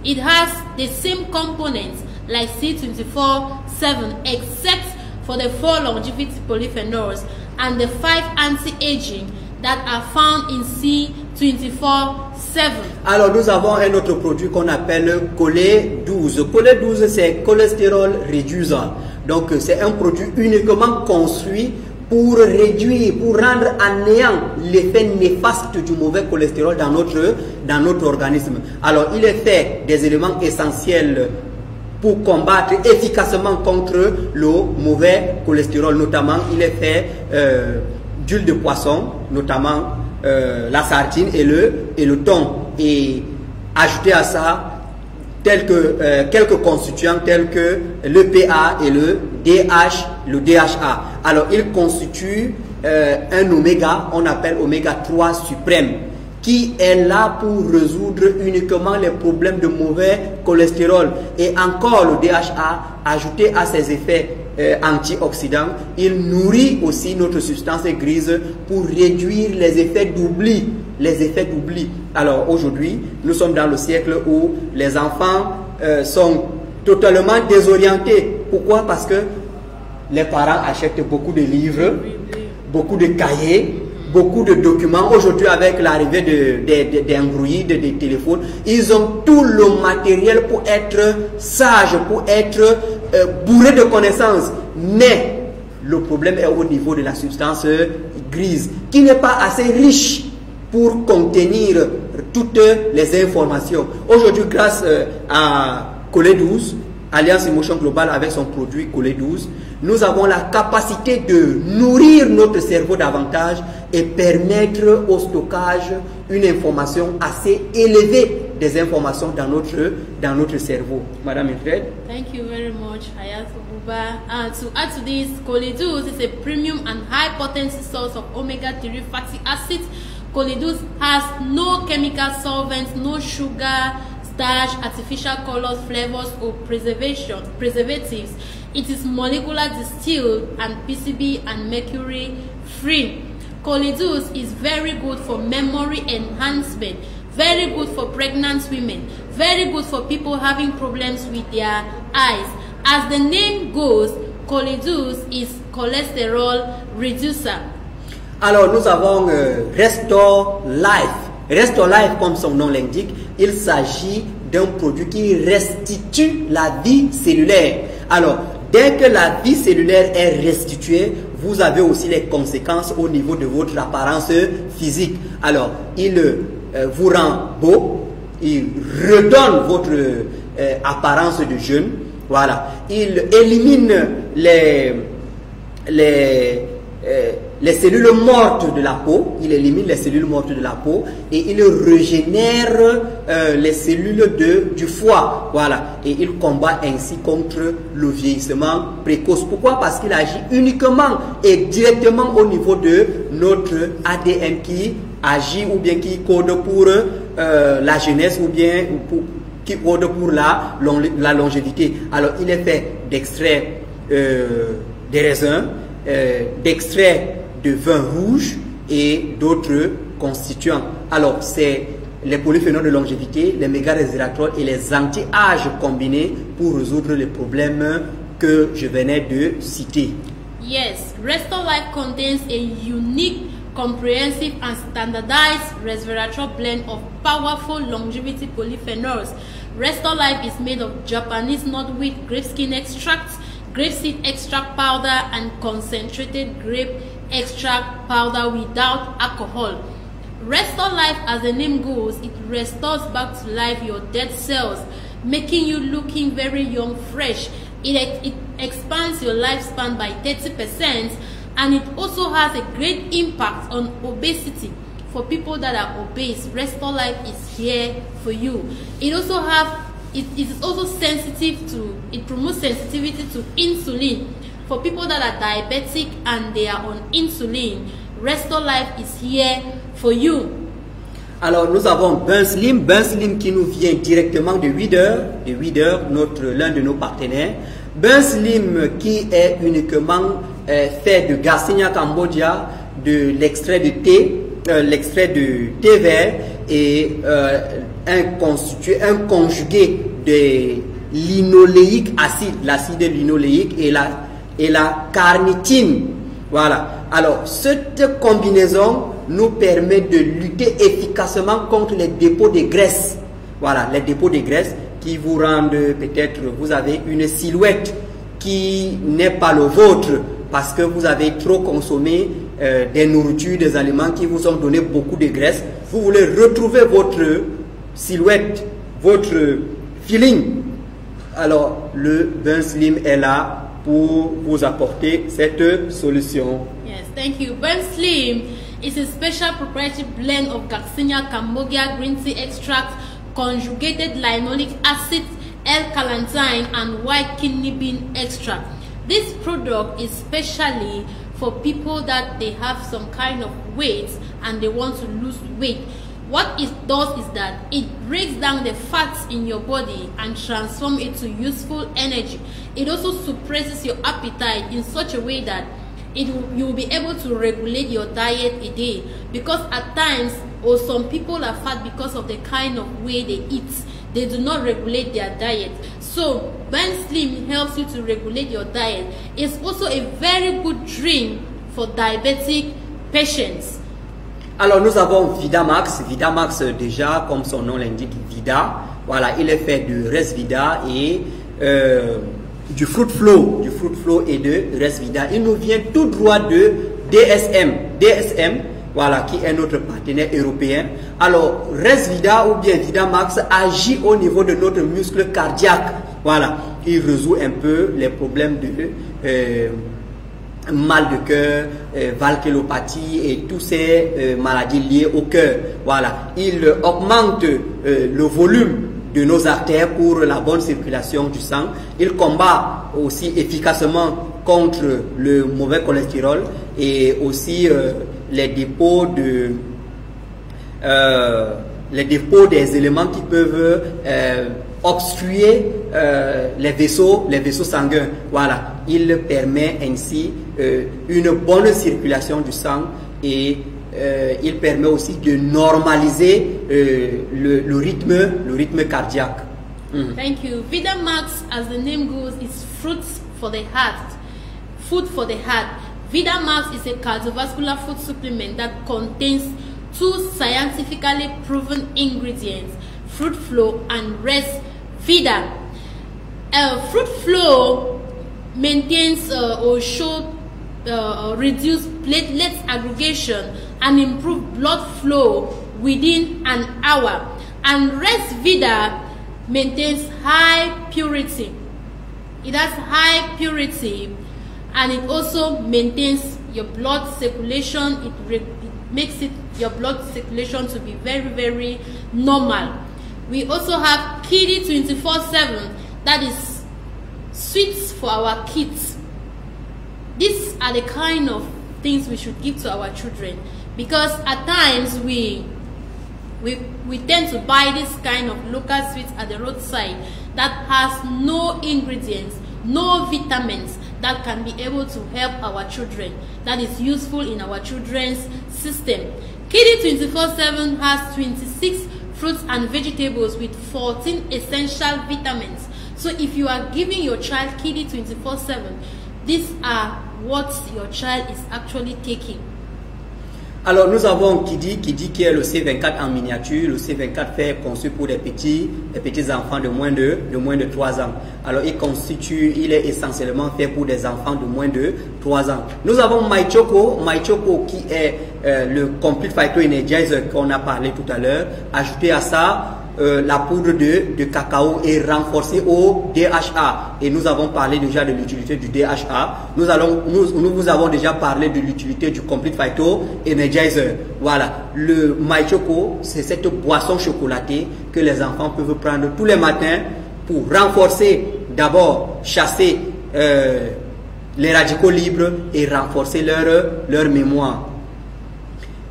It has the same components like C24/7 except for the 4 longevity polyphenols and the 5 anti-aging that are found in C24/7. Alors nous avons un autre produit qu'on appelle Cholé12. Cholé12 c'est cholestérol réduisant. Donc c'est un produit uniquement construit pour réduire, pour rendre à néant l'effet néfaste du mauvais cholestérol dans notre organisme. Alors, il est fait des éléments essentiels pour combattre efficacement contre le mauvais cholestérol. Notamment, il est fait d'huile de poisson, notamment la sardine et le thon. Et ajouté à ça, quelques constituants tels que l'EPA et le DHA. Alors, il constitue un oméga, on appelle oméga 3 suprême, qui est là pour résoudre uniquement les problèmes de mauvais cholestérol. Et encore le DHA, ajouté à ses effets antioxydants, il nourrit aussi notre substance grise pour réduire les effets d'oubli. Alors aujourd'hui, nous sommes dans le siècle où les enfants sont totalement désorientés. Pourquoi? Parce que les parents achètent beaucoup de livres, beaucoup de cahiers, beaucoup de documents. Aujourd'hui, avec l'arrivée des Android, des téléphones, ils ont tout le matériel pour être sages, pour être bourrés de connaissances. Mais le problème est au niveau de la substance grise, qui n'est pas assez riche pour contenir toutes les informations. Aujourd'hui, grâce à Cholé12, Alliance Emotion Global avec son produit Cholé12, nous avons la capacité de nourrir notre cerveau davantage et permettre au stockage une information assez élevée des informations dans notre cerveau. Madame Mildred. Thank you very much, Hayatou Buba. To add to this, Cholé12 is a premium and high potency source of omega-3 fatty acids. Cholé12 has no chemical solvents, no sugar, starch, artificial colors, flavors, or preservatives. It is molecular distilled and PCB and mercury free. Cholé12 is very good for memory enhancement, very good for pregnant women, very good for people having problems with their eyes. As the name goes, Choleduz is cholesterol reducer. Alors nous avons Restore Life. Restore Life, comme son nom l'indique, il s'agit d'un produit qui restitue la vie cellulaire. Alors, dès que la vie cellulaire est restituée, vous avez aussi les conséquences au niveau de votre apparence physique. Alors, il vous rend beau, il redonne votre apparence de jeune. Voilà, il élimine les cellules mortes de la peau, il élimine les cellules mortes de la peau et il régénère les cellules du foie. Voilà, et il combat ainsi contre le vieillissement précoce. Pourquoi? Parce qu'il agit uniquement et directement au niveau de notre ADN qui agit ou bien qui code pour la jeunesse ou bien qui code pour la longévité. Alors, il est fait d'extraits des raisins, d'extraits de vin rouge et d'autres constituants. Alors, c'est les polyphénols de longévité, les méga-resveratrol et les anti-âges combinés pour résoudre les problèmes que je venais de citer. Yes, Restore Life contains a unique, comprehensive and standardized resveratrol blend of powerful longevity polyphenols. Restore Life is made of Japanese nutmeg grape skin extract, grape seed extract powder and concentrated grape extract powder without alcohol. Restore Life, as the name goes, it restores back to life your dead cells, making you looking very young, fresh. It expands your lifespan by 30%, and it also has a great impact on obesity. For people that are obese, Restore Life is here for you. It also is also sensitive to, it promotes sensitivity to insulin. For people that are diabetic and they are on insulin, Restore Life is here for you. Alors nous avons Burn Slim qui nous vient directement de Weider, l'un de nos partenaires. Burn Slim qui est uniquement fait de Garcinia cambogia, de l'extrait de thé, vert et un conjugué de linoléique acide, l'acide linoléique et la carnitine. Voilà. Alors, cette combinaison nous permet de lutter efficacement contre les dépôts de graisse. Voilà, les dépôts de graisse qui vous rendent peut-être, vous avez une silhouette qui n'est pas le vôtre parce que vous avez trop consommé des nourritures, des aliments qui vous ont donné beaucoup de graisse. Vous voulez retrouver votre silhouette, votre feeling. Alors, le Burn Slim est là pour vous apporter cette solution. Yes, thank you. Burn Slim is a special proprietary blend of Garcinia cambogia green tea extract, conjugated linoleic acid, L-carnitine, and white kidney bean extract. This product is specially for people that they have some kind of weight and they want to lose weight. What it does is that it breaks down the fats in your body and transforms it to useful energy. It also suppresses your appetite in such a way that you will be able to regulate your diet a day, because at times, or some people are fat because of the kind of way they eat. They do not regulate their diet. So Burn Slim helps you to regulate your diet. It's also a very good drink for diabetic patients. Alors nous avons Vidamax. Vidamax déjà, comme son nom l'indique, Vida. Voilà, il est fait de Resvida et du Fruit Flow et de Resvida. Il nous vient tout droit de DSM, voilà, qui est notre partenaire européen. Alors Resvida ou bien Vidamax agit au niveau de notre muscle cardiaque. Voilà, il résout un peu les problèmes de mal de cœur, valvulopathie et toutes ces maladies liées au cœur. Voilà, il augmente le volume de nos artères pour la bonne circulation du sang. Il combat aussi efficacement contre le mauvais cholestérol et aussi les dépôts des éléments qui peuvent obstruer les vaisseaux sanguins. Voilà, il permet ainsi une bonne circulation du sang et il permet aussi de normaliser le rythme cardiaque. Thank you. VitaMax, as the name goes, is fruits for the heart. Food for the heart. VitaMax is a cardiovascular food supplement that contains 2 scientifically proven ingredients, Fruit Flow and Rest Vida. Fruit Flow maintains or reduce platelets aggregation and improve blood flow within an hour. And Rest Vida maintains high purity. It has high purity, and it also maintains your blood circulation. It makes your blood circulation to be very, very normal. We also have Kiddy 24/7, that is sweets for our kids. These are the kind of things we should give to our children, because at times we tend to buy this kind of local sweets at the roadside that has no ingredients, no vitamins that can be able to help our children, that is useful in our children's system. Kiddy 24/7 has 26 fruits and vegetables with 14 essential vitamins. So if you are giving your child Kiddy 24/7, these are what your child is actually taking. Alors nous avons Kiddy qui est le C24 en miniature. Le C24 fait conçu pour des petits enfants de moins de 3 ans. Alors il est essentiellement fait pour des enfants de moins de 3 ans. Nous avons MyChoco qui est le Complete Phyto Energizer qu'on a parlé tout à l'heure. Ajouté à ça la poudre de cacao est renforcée au DHA, et nous avons parlé déjà de l'utilité du DHA. Nous vous avons déjà parlé de l'utilité du Complete Phyto Energizer. Voilà, le MyChoco, c'est cette boisson chocolatée que les enfants peuvent prendre tous les matins pour renforcer, d'abord chasser les radicaux libres et renforcer leur mémoire.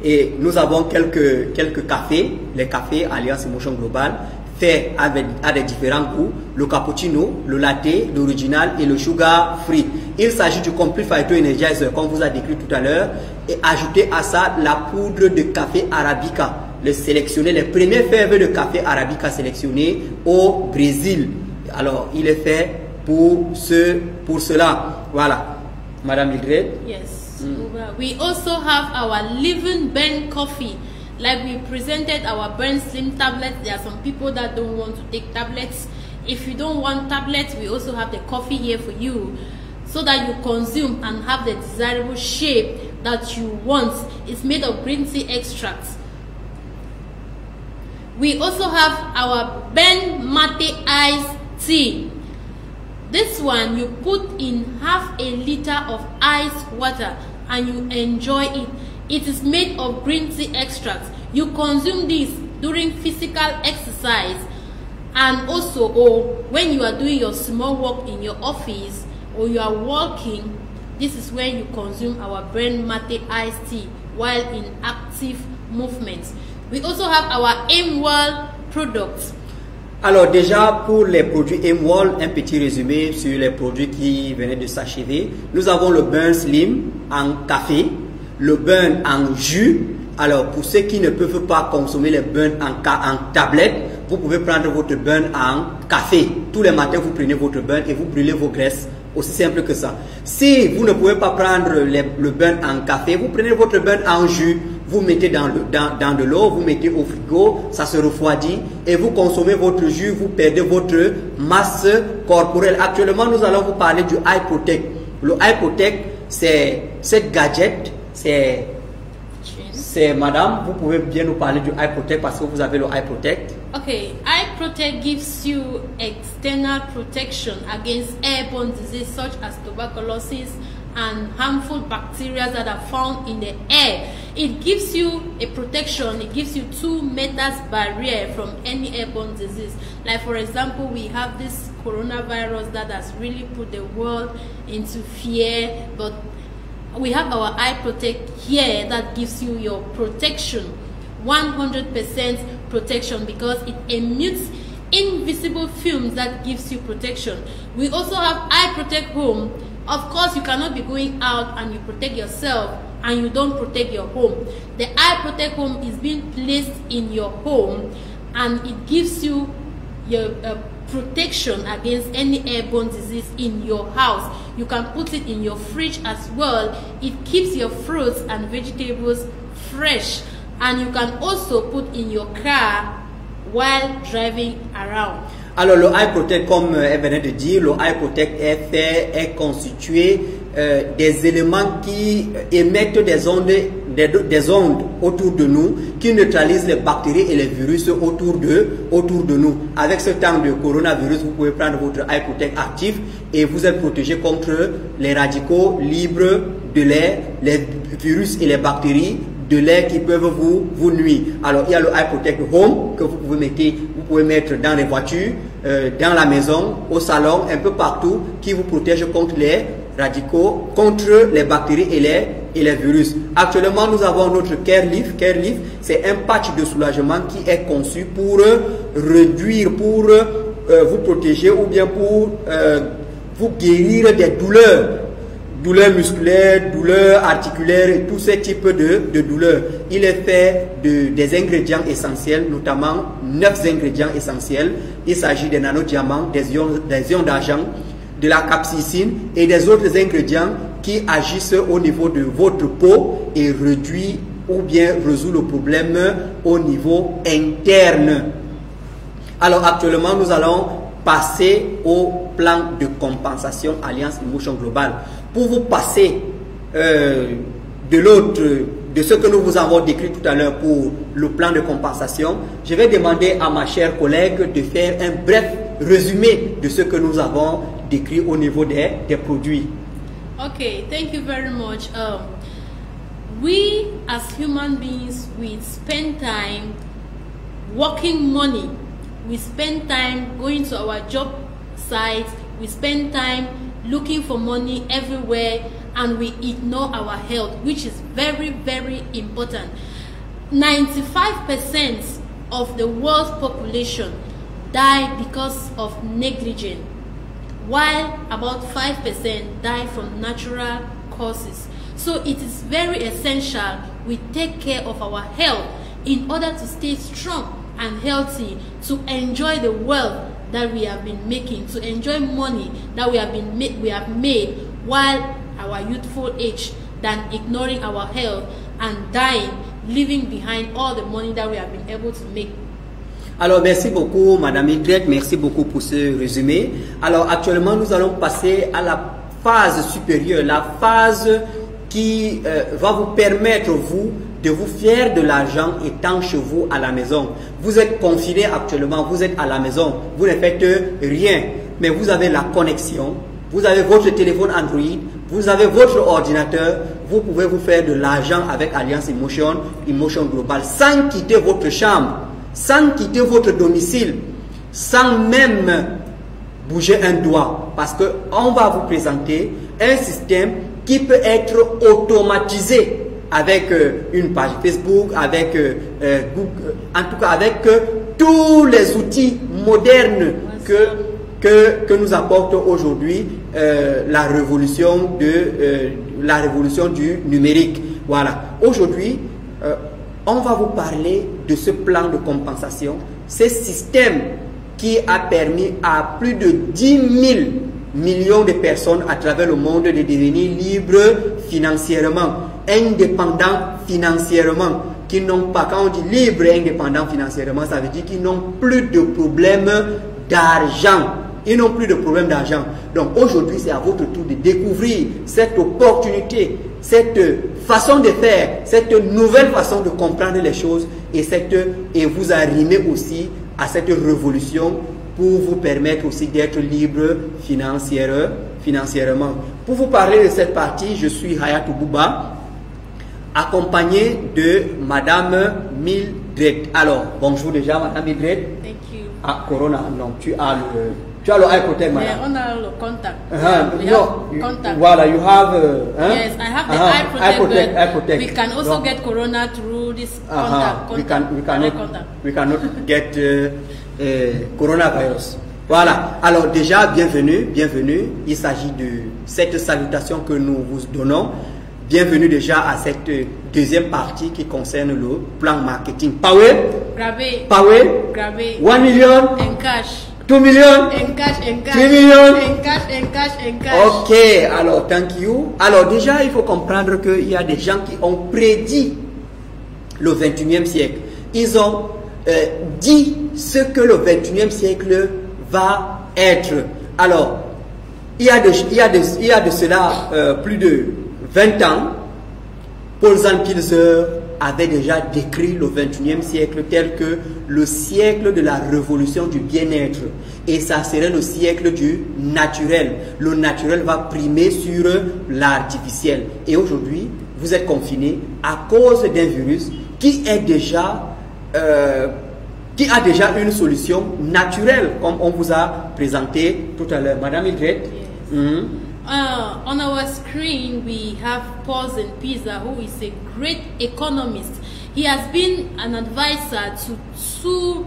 Et nous avons quelques cafés, les cafés Alliance Emotion Global, faits à des différents goûts, le cappuccino, le latte, l'original et le sugar free. Il s'agit du Complete Phyto Energizer, comme vous a décrit tout à l'heure, et ajouter à ça la poudre de café Arabica, les premiers fèves de café Arabica sélectionnés au Brésil. Alors, il est fait pour cela. Voilà. Madame Mildred? Yes. We also have our Living Burn coffee. Like we presented our Burn Slim tablets. There are some people that don't want to take tablets. If you don't want tablets, we also have the coffee here for you, so that you consume and have the desirable shape that you want. It's made of green tea extracts. We also have our Burn Mate Iced Tea. This one, you put in half a liter of ice water and you enjoy it. It is made of green tea extracts. You consume this during physical exercise, and also when you are doing your small work in your office or you are walking. This is when you consume our Burn Mate Iced Tea while in active movements. We also have our AIMWORLD products. Alors déjà, pour les produits AIMWORLD, un petit résumé sur les produits qui venaient de s'achever. Nous avons le Burn Slim en café, le Burn en jus. Alors pour ceux qui ne peuvent pas consommer les Burn en tablette, vous pouvez prendre votre Burn en café. Tous les matins, vous prenez votre Burn et vous brûlez vos graisses. Aussi simple que ça. Si vous ne pouvez pas prendre le Burn en café, vous prenez votre Burn en jus. Vous mettez dans de l'eau, vous mettez au frigo, ça se refroidit et vous consommez votre jus, vous perdez votre masse corporelle. Actuellement, nous allons vous parler du Eye Protect. Le Eye Protect, c'est cette gadget, c'est madame, vous pouvez bien nous parler du Eye Protect parce que vous avez le Eye Protect. Okay, Eye Protect gives you external protection against airborne disease such as tuberculosis and harmful bacteria that are found in the air. It gives you a protection. It gives you 2 meters barrier from any airborne disease. Like for example, we have this coronavirus that has really put the world into fear, but we have our Eye Protect here that gives you your protection, 100% protection, because it emits invisible films that gives you protection. We also have Eye Protect Home. Of course, you cannot be going out and you protect yourself and you don't protect your home. The Eye Protect Home is being placed in your home, and it gives you your protection against any airborne disease in your house. You can put it in your fridge as well. It keeps your fruits and vegetables fresh, and you can also put in your car while driving around. Alors le Eye Protect, comme elle venait de dire, le Eye Protect est constitué des éléments qui émettent des ondes autour de nous, qui neutralisent les bactéries et les virus autour de nous. Avec ce temps de coronavirus, vous pouvez prendre votre Eye Protect actif et vous êtes protégé contre les radicaux libres de l'air, les virus et les bactéries de l'air qui peuvent vous nuire. Alors il y a le Eye Protect Home que vous pouvez mettre dans les voitures, dans la maison, au salon, un peu partout, qui vous protège contre les radicaux, contre les bactéries et les virus. Actuellement, nous avons notre Care Leaf. Care Leaf, c'est un patch de soulagement qui est conçu pour réduire, pour vous protéger ou bien pour vous guérir des douleurs musculaires, douleurs articulaires et tous ces types de douleurs. Il est fait des ingrédients essentiels, notamment 9 ingrédients essentiels. Il s'agit des nanodiamants, des ions d'argent, de la capsaïcine et des autres ingrédients qui agissent au niveau de votre peau et réduit ou bien résout le problème au niveau interne. Alors actuellement, nous allons passer au plan de compensation Alliance Emotion Global. Pour vous passer de ce que nous vous avons décrit tout à l'heure pour le plan de compensation, je vais demander à ma chère collègue de faire un bref résumé de ce que nous avons décrit au niveau des produits. Okay, thank you very much. We as human beings, we spend time working money. We spend time going to our job sites. We spend time looking for money everywhere, and we ignore our health, which is very, very important. 95% of the world's population die because of negligence, while about 5% die from natural causes. So it is very essential we take care of our health in order to stay strong and healthy, to enjoy the wealth that we have been making, to enjoy money that we have made while our youthful age, than ignoring our health and dying, leaving behind all the money that we have been able to make. Alors merci beaucoup Madame Idret, merci beaucoup pour ce résumé. Alors actuellement nous allons passer à la phase supérieure, la phase qui va vous permettre de vous faire de l'argent étant chez vous à la maison. Vous êtes confiné actuellement, vous êtes à la maison, vous ne faites rien, mais vous avez la connexion, vous avez votre téléphone Android, vous avez votre ordinateur, vous pouvez vous faire de l'argent avec Alliance Emotion Global sans quitter votre chambre, sans quitter votre domicile, sans même bouger un doigt, parce qu'on va vous présenter un système qui peut être automatisé avec une page Facebook, avec Google, en tout cas avec tous les outils modernes que nous apporte aujourd'hui la révolution du numérique. Voilà. Aujourd'hui, on va vous parler de ce plan de compensation, ce système qui a permis à plus de 10 000 millions de personnes à travers le monde de devenir libres financièrement, indépendants financièrement, qui n'ont pas, quand on dit libre et indépendant financièrement, ça veut dire qu'ils n'ont plus de problème d'argent. Ils n'ont plus de problème d'argent. Donc aujourd'hui, c'est à votre tour de découvrir cette opportunité, cette façon de faire, cette nouvelle façon de comprendre les choses et vous arrimer aussi à cette révolution pour vous permettre aussi d'être libre financièrement. Pour vous parler de cette partie, je suis Hayatou Bouba, accompagné de Madame Mildred. Alors, bonjour déjà Madame Mildred. Thank you. Ah, Corona, non, tu as le Eye Protect, madame. Yeah, on a le contact. Contact. Voilà, you have. Yes, I have the Eye Protect. We can also get Corona through this contact. We cannot get coronavirus. Voilà. Alors déjà, bienvenue. Il s'agit de cette salutation que nous vous donnons. Bienvenue déjà à cette deuxième partie qui concerne le plan marketing. Power? Gravé. Power? Gravé. 1 million? En cash. 2 millions? En cash, en cash. 3 millions? En cash, en cash, en cash. Ok, alors thank you. Alors déjà, il faut comprendre qu'il y a des gens qui ont prédit le 21e siècle. Ils ont dit ce que le 21e siècle va être. Alors, il y a de cela plus de 20 ans, Paul Zahnpilzer avait déjà décrit le 21e siècle tel que le siècle de la révolution du bien-être. Et ça serait le siècle du naturel. Le naturel va primer sur l'artificiel. Et aujourd'hui, vous êtes confinés à cause d'un virus qui a déjà une solution naturelle, comme on vous a présenté tout à l'heure. Madame Mildred? Yes. On our screen, we have Paul Zahnpilzer, who is a great economist. He has been an advisor to two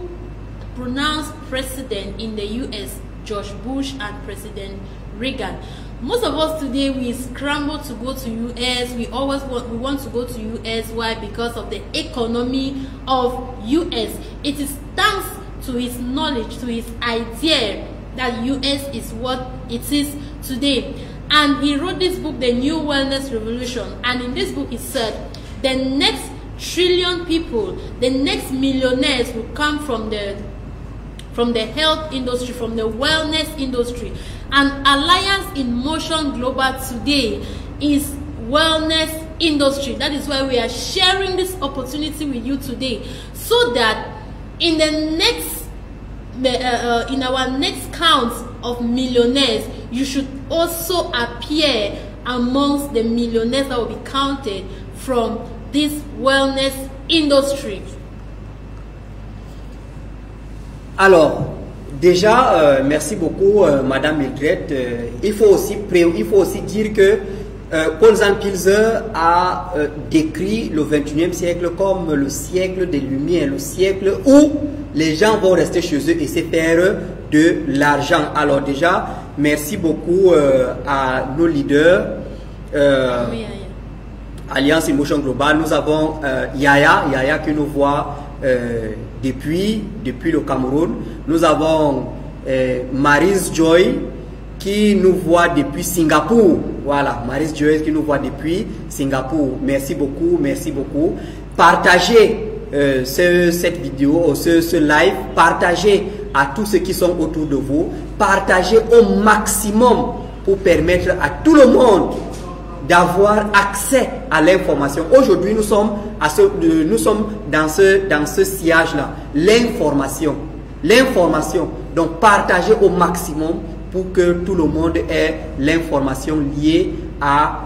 pronounced presidents in the US, George Bush and President Reagan. Most of us today, we scramble to go to US. We want to go to US. Why? Because of the economy of US. It is thanks to his knowledge, to his idea that US is what it is today. And he wrote this book, The New Wellness Revolution. And in this book, he said, the next trillion people, the next millionaires will come from the health industry, from the wellness industry. And Alliance in Motion Global today is wellness industry. That is why we are sharing this opportunity with you today, so that in the next in our next count of millionaires, you should also appear amongst the millionaires that will be counted from this wellness industry. Alors, déjà, merci beaucoup, Madame Mildred. Il faut aussi dire que Paul Zahnpilzer a décrit le 21e siècle comme le siècle des Lumières, le siècle où les gens vont rester chez eux et se faire de l'argent. Alors déjà, merci beaucoup à nos leaders. Alliance in Motion Global. Nous avons Yaya qui nous voit depuis le Cameroun. Nous avons Maryse Joy qui nous voit depuis Singapour. Voilà, Maryse Joy qui nous voit depuis Singapour. Merci beaucoup, merci beaucoup. Partagez cette vidéo, ce live, partagez à tous ceux qui sont autour de vous. Partagez au maximum pour permettre à tout le monde d'avoir accès à l'information. Aujourd'hui, nous sommes dans ce sillage-là. L'information. Donc, partagez au maximum pour que tout le monde ait l'information liée à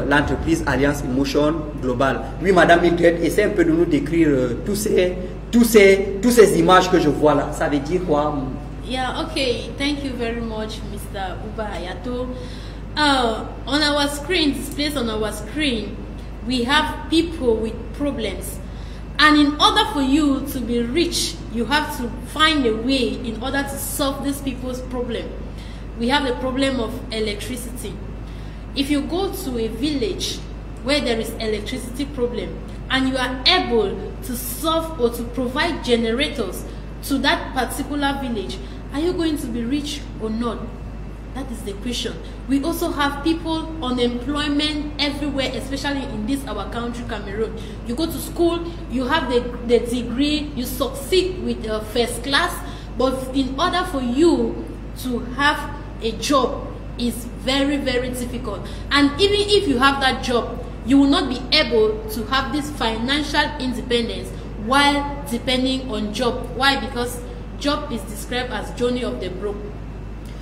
l'entreprise Alliance in Motion Global. Oui, Madame Mildred, essaie un peu de nous décrire tous ces images que je vois là. Ça veut dire quoi? Yeah, okay. Thank you very much, Mr. Uba Hayato. On our screen, displayed on our screen, we have people with problems. And in order for you to be rich, you have to find a way in order to solve these people's problem. We have the problem of electricity. If you go to a village where there is electricity problem and you are able to solve or to provide generators to that particular village, are you going to be rich or not? That is the question. We also have people unemployment everywhere, especially in this our country, Cameroon. You go to school, you have the degree, you succeed with first class, but in order for you to have a job is very, very difficult. And even if you have that job, you will not be able to have this financial independence while depending on job. Why? Because job is described as journey of the broke.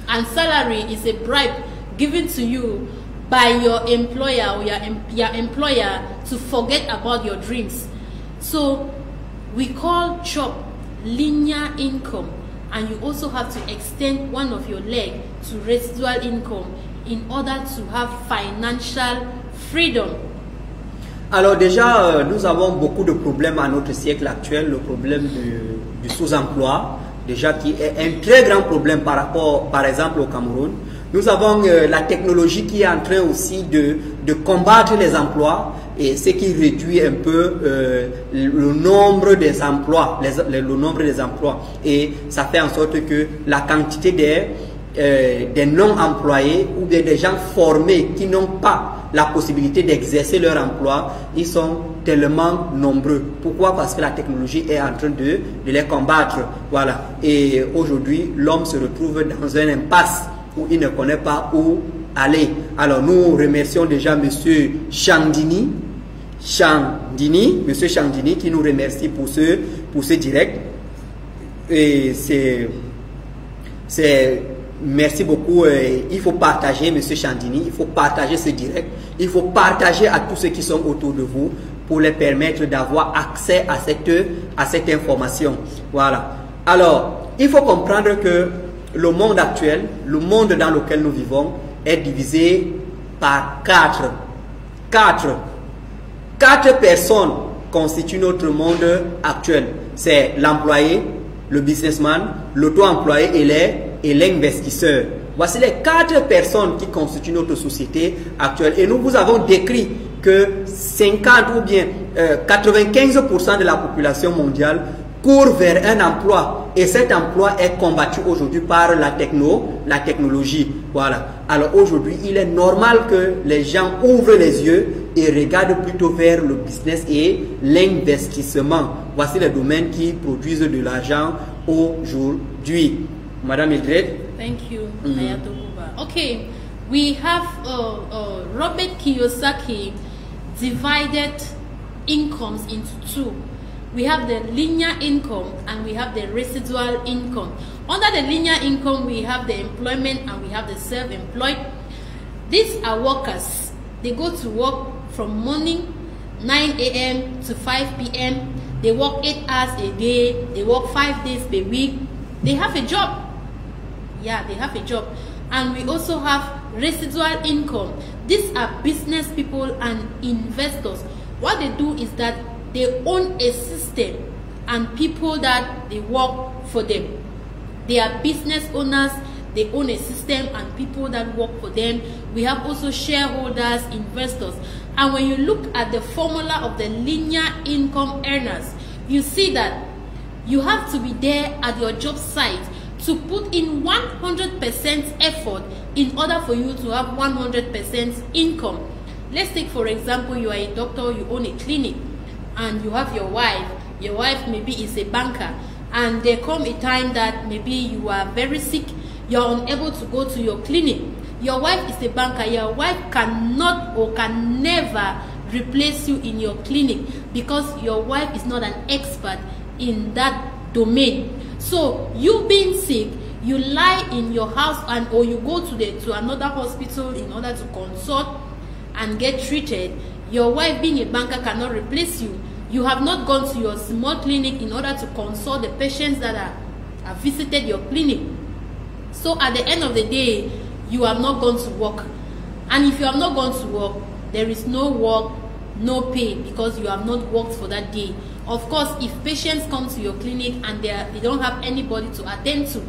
And salary is a bribe given to you by your employer or your employer to forget about your dreams. So we call job linear income, and you also have to extend one of your leg to residual income in order to have financial freedom. Alors déjà, nous avons beaucoup de problèmes à notre siècle actuel, le problème du sous-emploi, déjà qui est un très grand problème par rapport, par exemple, au Cameroun. Nous avons la technologie qui est en train aussi de de combattre les emplois, et ce qui réduit un peu le nombre des emplois, le nombre des emplois, et ça fait en sorte que la quantité des non-employés ou bien des gens formés qui n'ont pas la possibilité d'exercer leur emploi, ils sont tellement nombreux. Pourquoi? Parce que la technologie est en train de les combattre. Voilà. Et aujourd'hui, l'homme se retrouve dans un impasse où il ne connaît pas où aller. Alors, nous remercions déjà M. Chandini, M. Chandini qui nous remercie pour ce direct. Et merci beaucoup. Il faut partager, M. Chandini, il faut partager ce direct. Il faut partager à tous ceux qui sont autour de vous pour les permettre d'avoir accès à cette information. Voilà. Alors, il faut comprendre que le monde actuel, le monde dans lequel nous vivons, est divisé par quatre personnes constituent notre monde actuel. C'est l'employé, le businessman, l'auto-employé et l'investisseur. Voici les 4 personnes qui constituent notre société actuelle. Et nous vous avons décrit que 50 ou bien 95% de la population mondiale court vers un emploi. Et cet emploi est combattu aujourd'hui par la technologie. Voilà. Alors aujourd'hui, il est normal que les gens ouvrent les yeux et regardent plutôt vers le business et l'investissement. Voici les domaines qui produisent de l'argent aujourd'hui. Madame Mildred. Thank you, Hayato Buba. Okay, we have Robert Kiyosaki divided incomes into two. We have the linear income and we have the residual income. Under the linear income, we have the employment and we have the self-employed. These are workers. They go to work from morning 9 a.m. to 5 p.m. They work 8 hours a day. They work 5 days per week. They have a job. Yeah, they have a job. And we also have residual income. These are business people and investors. What they do is that they own a system and people that they work for them. They are business owners, they own a system and people that work for them. We have also shareholders, investors. And when you look at the formula of the linear income earners, you see that you have to be there at your job site to put in 100% effort in order for you to have 100% income. Let's take for example, you are a doctor, you own a clinic, and you have your wife. Your wife maybe is a banker, and there come a time that maybe you are very sick, you're unable to go to your clinic. Your wife is a banker, your wife cannot or can never replace you in your clinic because your wife is not an expert in that domain. So you being sick, you lie in your house or you go to another hospital in order to consult and get treated. Your wife being a banker cannot replace you. You have not gone to your small clinic in order to consult the patients that have visited your clinic. So at the end of the day, you have not gone to work. And if you have not gone to work, there is no work, no pay, because you have not worked for that day. Of course, if patients come to your clinic and they don't have anybody to attend to,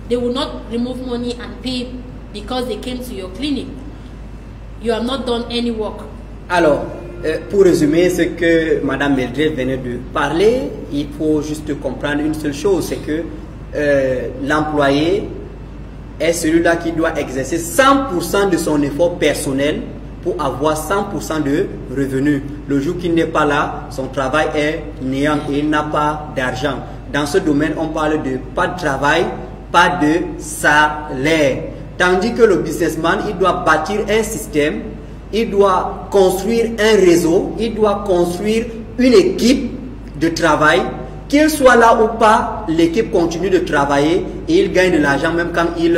they will not remove money and pay because they came to your clinic. You have not done any work. Alors, pour résumer ce que Madame Mildred venait de parler, il faut juste comprendre une seule chose, c'est que l'employé est celui-là qui doit exercer 100% de son effort personnel pour avoir 100% de revenus. Le jour qu'il n'est pas là, son travail est néant et il n'a pas d'argent. Dans ce domaine, on parle de pas de travail, pas de salaire. Tandis que le businessman, il doit bâtir un système, il doit construire un réseau, il doit construire une équipe de travail. Qu'il soit là ou pas, l'équipe continue de travailler et il gagne de l'argent même quand il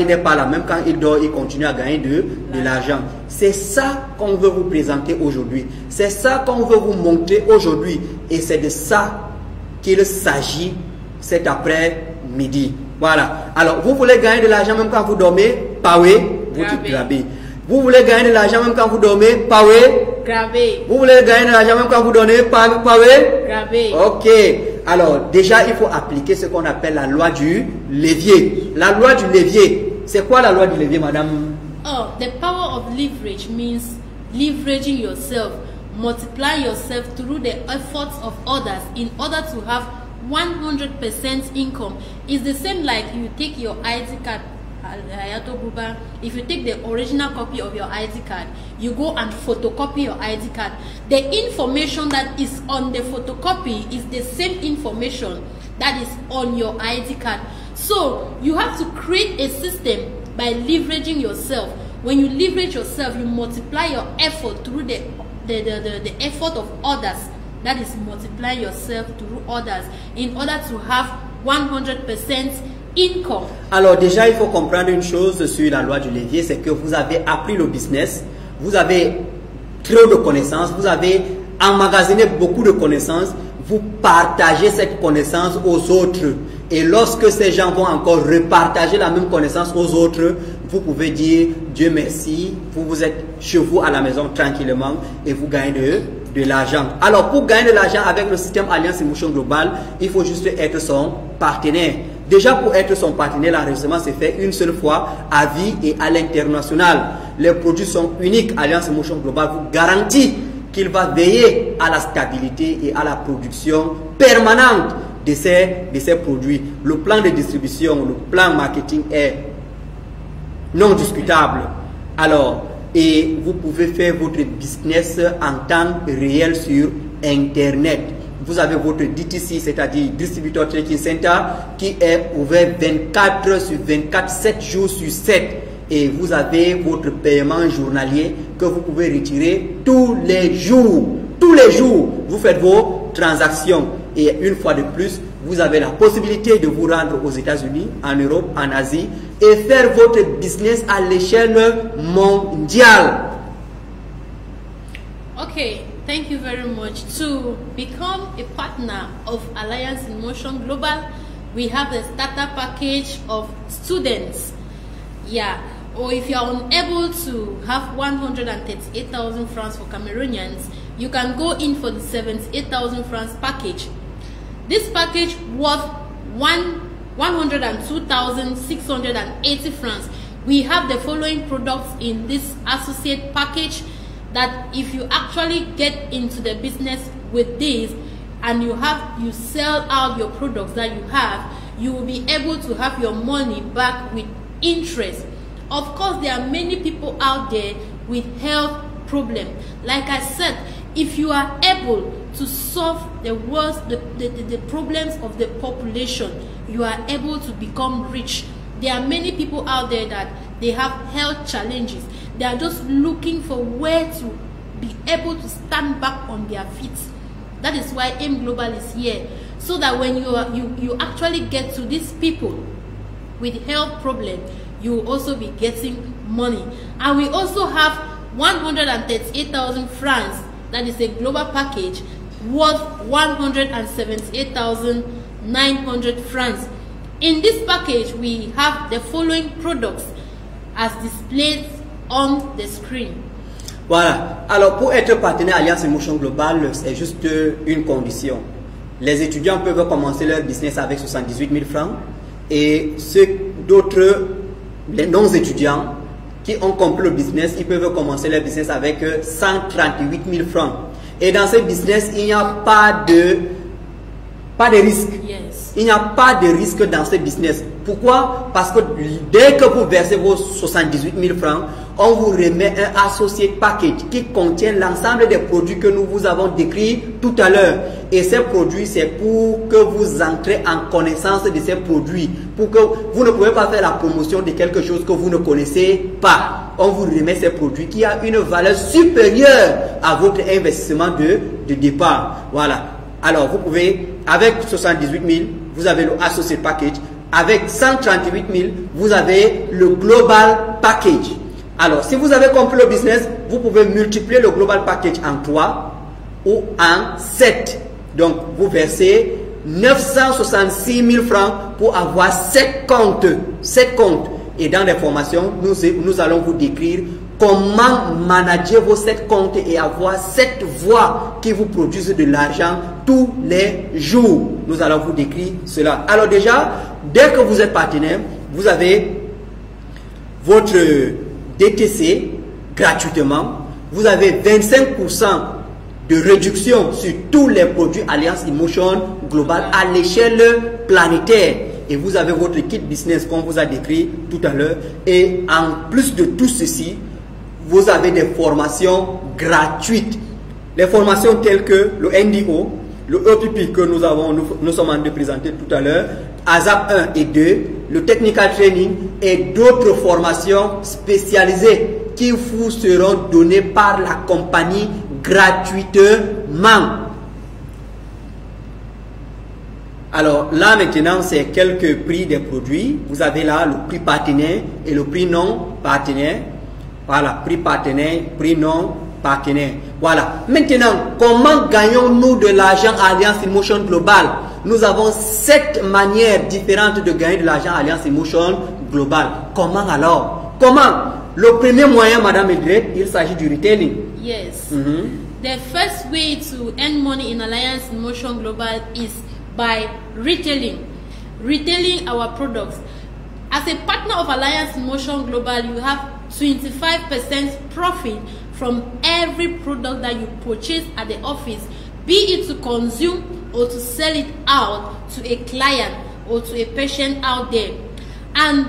n'est pas là, même quand il dort, il continue à gagner de l'argent. C'est ça qu'on veut vous présenter aujourd'hui. C'est ça qu'on veut vous montrer aujourd'hui. Et c'est de ça qu'il s'agit cet après-midi. Voilà. Alors, vous voulez gagner de l'argent même quand vous dormez? Pawé, vous grabez. Vous voulez gagner de l'argent même quand vous dormez? Pawé. Gravé. Vous voulez gagner de l'argent même quand vous donnez? Pawé. Gravé. Ok. Alors, déjà, il faut appliquer ce qu'on appelle la loi du levier. La loi du levier. C'est quoi la loi du levier, madame? Oh, the power of leverage means leveraging yourself, multiply yourself through the efforts of others in order to have 100% income. It's the same like you take your ID card, if you take the original copy of your ID card, you go and photocopy your ID card. The information that is on the photocopy is the same information that is on your ID card. So you have to create a system by leveraging yourself. When you leverage yourself, you multiply your effort through the effort of others. That is multiply yourself through others in order to have 100% income. Alors déjà, il faut comprendre une chose sur la loi du levier, c'est que vous avez appris le business, vous avez trop de connaissances, vous avez emmagasiné beaucoup de connaissances, vous partagez cette connaissance aux autres. Et lorsque ces gens vont encore repartager la même connaissance aux autres, vous pouvez dire Dieu merci, vous êtes chez vous à la maison tranquillement et vous gagnez de l'argent. Alors pour gagner de l'argent avec le système Alliance Emotion Global, il faut juste être son partenaire. Déjà pour être son partenaire, l'enregistrement s'est fait une seule fois à vie et à l'international. Les produits sont uniques. Alliance Emotion Global vous garantit qu'il va veiller à la stabilité et à la production permanente de ces produits. Le plan de distribution, le plan marketing est non discutable. Alors, et vous pouvez faire votre business en temps réel sur Internet. Vous avez votre DTC, c'est-à-dire Distributor Tracking Center, qui est ouvert 24 sur 24, 7 jours sur 7. Et vous avez votre paiement journalier que vous pouvez retirer tous les jours. Tous les jours, vous faites vos transactions. Et une fois de plus, vous avez la possibilité de vous rendre aux États-Unis, en Europe, en Asie et faire votre business à l'échelle mondiale. Okay, thank you very much. To become a partner of Alliance in Motion Global, we have the starter package of students. Yeah, or if you are unable to have 138,000 francs for Cameroonians, you can go in for the 78,000 francs package. This package worth 102,680 francs. We have the following products in this associate package that if you actually get into the business with this and you sell out your products that you have, you will be able to have your money back with interest. Of course, there are many people out there with health problems. Like I said, if you are able to solve the problems of the population, you are able to become rich. There are many people out there that they have health challenges. They are just looking for where to be able to stand back on their feet. That is why AIM Global is here, so that when you actually get to these people with health problems, you will also be getting money. And we also have 138,000 francs. That is a global package worth 178,900 francs. In this package, we have the following products as displayed on the screen. Voilà. Alors, pour être partenaire Alliance Emotion Global, c'est juste une condition. Les étudiants peuvent commencer leur business avec 78 000 francs et ceux d'autres, les non-étudiants qui ont compris le business, ils peuvent commencer leur business avec 138 000 francs. Et dans ce business, il n'y a pas de risque. Yes. Il n'y a pas de risque dans ce business. Pourquoi? Parce que dès que vous versez vos 78 000 francs, on vous remet un associé package qui contient l'ensemble des produits que nous vous avons décrits tout à l'heure. Et ces produits, c'est pour que vous entrez en connaissance de ces produits. Pour que vous ne pouvez pas faire la promotion de quelque chose que vous ne connaissez pas. On vous remet ces produits qui ont une valeur supérieure à votre investissement de départ. Voilà. Alors, vous pouvez, avec 78 000, vous avez le associé package. Avec 138 000, vous avez le global package. Alors, si vous avez compris le business, vous pouvez multiplier le global package en 3 ou en 7. Donc, vous versez 966 000 francs pour avoir 7 comptes. 7 comptes. Et dans les formations, nous allons vous décrire comment manager vos 7 comptes et avoir 7 voies qui vous produisent de l'argent tous les jours. Nous allons vous décrire cela. Alors déjà, dès que vous êtes partenaire, vous avez votre DTC gratuitement. Vous avez 25% de réduction sur tous les produits Alliance Emotion Global à l'échelle planétaire. Et vous avez votre kit business qu'on vous a décrit tout à l'heure. Et en plus de tout ceci, vous avez des formations gratuites. Les formations telles que le NDO, le EPP que nous sommes en train de présenter tout à l'heure, ASAP 1 et 2, le Technical Training et d'autres formations spécialisées qui vous seront données par la compagnie gratuitement. Alors là maintenant, c'est quelques prix des produits. Vous avez là le prix partenaire et le prix non partenaire. Voilà, prix partenaire, prix non partenaire. Voilà. Maintenant, comment gagnons-nous de l'argent à Alliance Emotion Global? Nous avons 7 manières différentes de gagner de l'argent à Alliance Emotion Global. Comment alors? Comment? Le premier moyen, Madame Mildred, il s'agit du retailing. Yes. The first way to earn money in Alliance Emotion Global is by retailing. Retailing our products. As a partner of Alliance Emotion Global, you have 25% profit from every product that you purchase at the office, be it to consume or to sell it out to a client or to a patient out there. And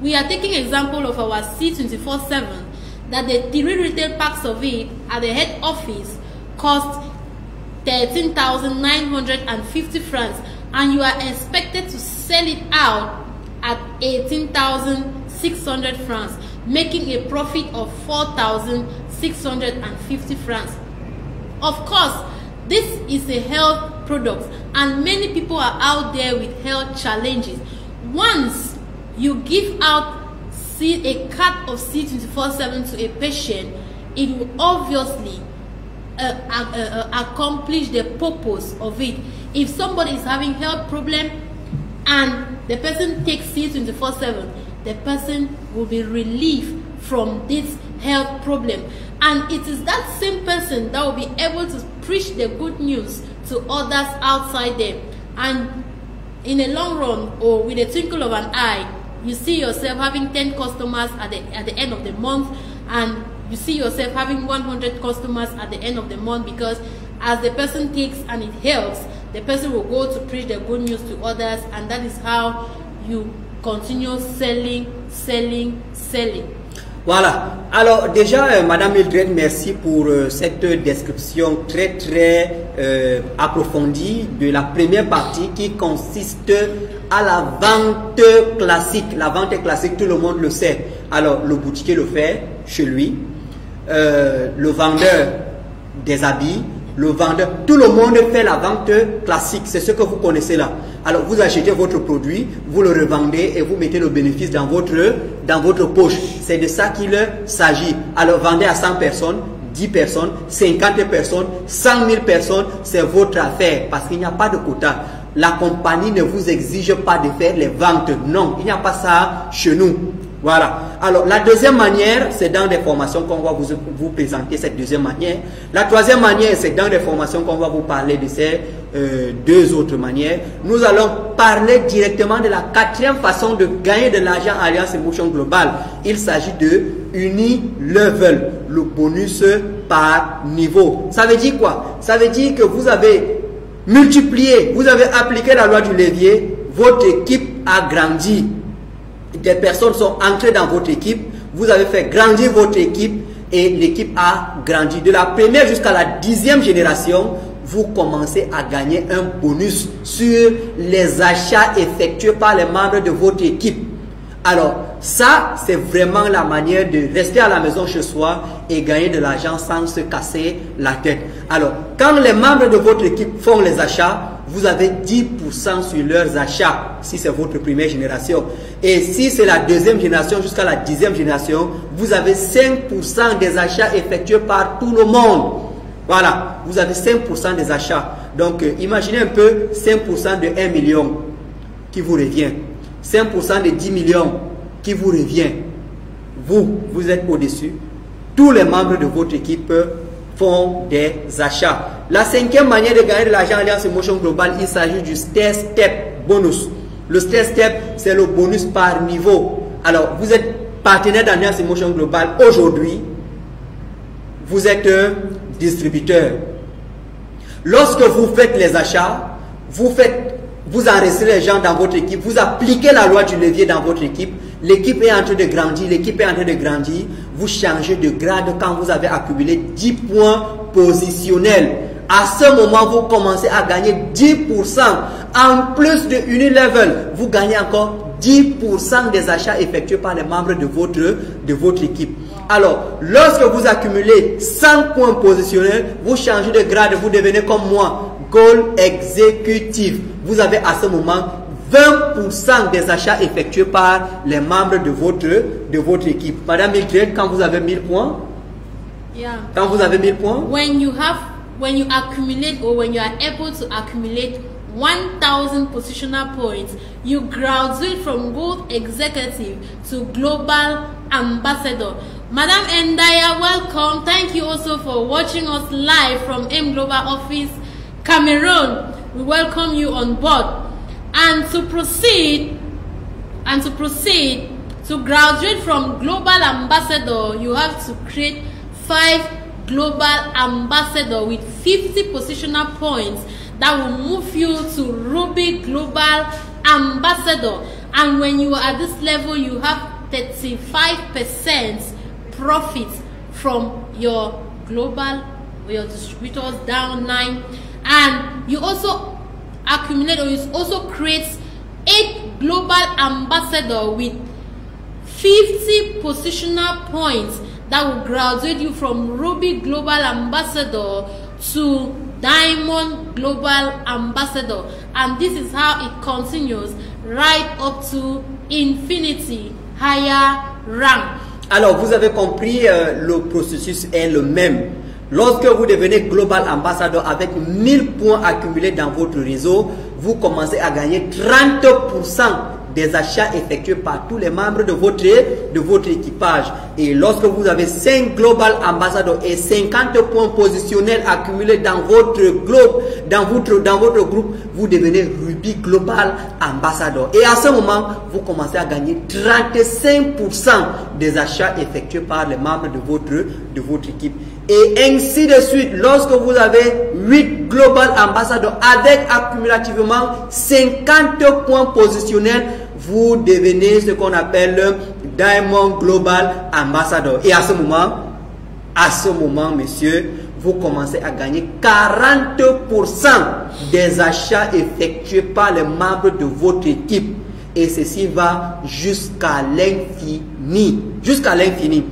we are taking example of our C24/7 that the 3 retail packs of it at the head office cost 13,950 francs, and you are expected to sell it out at 18,600 francs, making a profit of 4,650 francs. Of course, this is a health product, and many people are out there with health challenges. Once you give out a card of C24/7 to a patient, it will obviously accomplish the purpose of it. If somebody is having health problem and the person takes C24/7, the person will be relieved from this health problem, and it is that same person that will be able to preach the good news to others outside them. And in a long run, or with a twinkle of an eye, you see yourself having 10 customers at the end of the month, and you see yourself having 100 customers at the end of the month, because as the person takes and it helps, the person will go to preach the good news to others, and that is how you continue selling. Voilà. Alors déjà, Madame Mildred, merci pour cette description très approfondie de la première partie qui consiste à la vente classique. La vente classique, tout le monde le sait. Alors, le boutiquier le fait chez lui, le vendeur des habits, le vendeur, tout le monde fait la vente classique. C'est ce que vous connaissez là. Alors, vous achetez votre produit, vous le revendez et vous mettez le bénéfice dans votre poche. C'est de ça qu'il s'agit. Alors, vendez à 100 personnes, 10 personnes, 50 personnes, 100 000 personnes, c'est votre affaire parce qu'il n'y a pas de quota. La compagnie ne vous exige pas de faire les ventes. Non, il n'y a pas ça chez nous. Voilà. Alors, la deuxième manière, c'est dans des formations qu'on va vous présenter cette deuxième manière. La troisième manière, c'est dans des formations qu'on va vous parler de ces deux autres manières. Nous allons parler directement de la quatrième façon de gagner de l'argent à Alliance Emotion Global. Il s'agit de Unilevel, le bonus par niveau. Ça veut dire quoi? Ça veut dire que vous avez multiplié, vous avez appliqué la loi du levier, votre équipe a grandi. Des personnes sont entrées dans votre équipe, vous avez fait grandir votre équipe et l'équipe a grandi. De la première jusqu'à la 10e génération, vous commencez à gagner un bonus sur les achats effectués par les membres de votre équipe. Alors, ça, c'est vraiment la manière de rester à la maison chez soi et gagner de l'argent sans se casser la tête. Alors, quand les membres de votre équipe font les achats, vous avez 10% sur leurs achats, si c'est votre première génération. Et si c'est la deuxième génération jusqu'à la 10e génération, vous avez 5% des achats effectués par tout le monde. Voilà, vous avez 5% des achats. Donc, imaginez un peu 5% de 1 million qui vous revient. 5% de 10 millions qui vous revient. Vous êtes au-dessus. Tous les membres de votre équipe font des achats. La cinquième manière de gagner de l'argent à Alliance Emotion Global, il s'agit du Stair Step bonus. Le Stair Step, c'est le bonus par niveau. Alors, vous êtes partenaire d'Alliance Emotion Global, aujourd'hui, vous êtes distributeur. Lorsque vous faites les achats, vous enregistrez les gens dans votre équipe, vous appliquez la loi du levier dans votre équipe, l'équipe est en train de grandir, vous changez de grade quand vous avez accumulé 10 points positionnels. À ce moment, vous commencez à gagner 10%. En plus de Unilevel, vous gagnez encore 10% des achats effectués par les membres de votre équipe. Alors, lorsque vous accumulez 100 points positionnels, vous changez de grade, vous devenez comme moi, Goal Executive. Vous avez à ce moment 20% des achats effectués par les membres de votre équipe. Madame Mildred, quand vous avez 1000 points, quand vous avez 1000 points, when you accumulate, or when you are able to accumulate 1000 positional points, you graduate from Gold Executive to Global Ambassador. Madam Ndaya, welcome. Thank you also for watching us live from M Global Office, Cameroon. We welcome you on board. And to proceed to graduate from Global Ambassador, you have to create 5 Global Ambassador with 50 positional points that will move you to Ruby Global Ambassador. And when you are at this level, you have 35% profit from your global, your distributors down 9, and you also accumulate, or you also create 8 global ambassador with 50 positional points that will graduate you from Ruby Global Ambassador to Diamond Global Ambassador. And this is how it continues right up to infinity, higher rank. Alors, vous avez compris, le processus est le même. Lorsque vous devenez Global Ambassador avec 1000 points accumulés dans votre réseau, vous commencez à gagner 30% des achats effectués par tous les membres de votre équipage. Et lorsque vous avez 5 Global Ambassadors et 50 points positionnels accumulés dans votre groupe, vous devenez Ruby Global Ambassador. Et à ce moment, vous commencez à gagner 35% des achats effectués par les membres de votre équipe. Et ainsi de suite, lorsque vous avez 8 Global Ambassadors avec accumulativement 50 points positionnels, vous devenez ce qu'on appelle Diamond Global Ambassador. Et à ce moment, messieurs, vous commencez à gagner 40% des achats effectués par les membres de votre équipe. Et ceci va jusqu'à l'infini. Jusqu'à l'infini.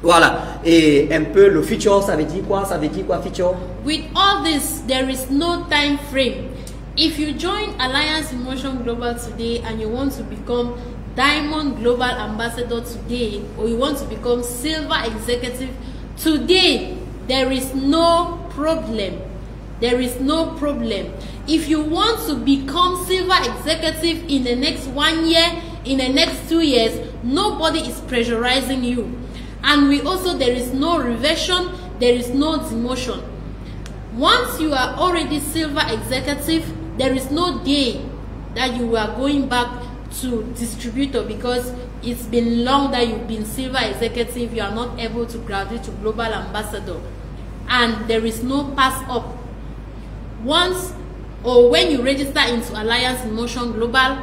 Voilà. Et un peu le future, ça veut dire quoi? Ça veut dire quoi, future? With all this, there is no time frame. If you join Alliance Emotion Global today and you want to become Diamond Global Ambassador today, or you want to become Silver Executive today, there is no problem. There is no problem. If you want to become Silver Executive in the next 1 year, in the next 2 years, nobody is pressurizing you. And there is no reversion, there is no demotion. Once you are already Silver Executive, there is no day that you are going back to distributor, because it's been long that you've been Silver Executive, you are not able to graduate to Global Ambassador. And there is no pass up. Once or when you register into Alliance Emotion Global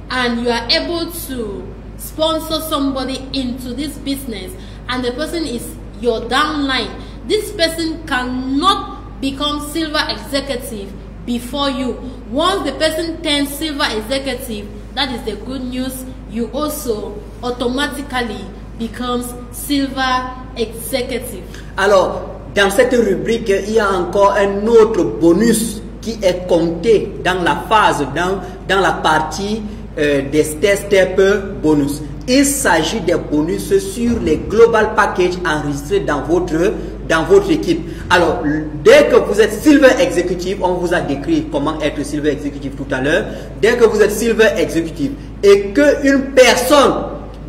and you are able to sponsor somebody into this business and the person is your downline, this person cannot become Silver Executive before you. Once the person turns Silver Executive, that is the good news, you also automatically becomes Silver Executive. Alors, dans cette rubrique, il y a encore un autre bonus qui est compté dans la phase, dans la partie des step bonus. Il s'agit des bonus sur les global packages enregistrés dans votre équipe. Alors, dès que vous êtes Silver Executive, on vous a décrit comment être Silver Executive tout à l'heure. Dès que vous êtes Silver Executive et qu'une personne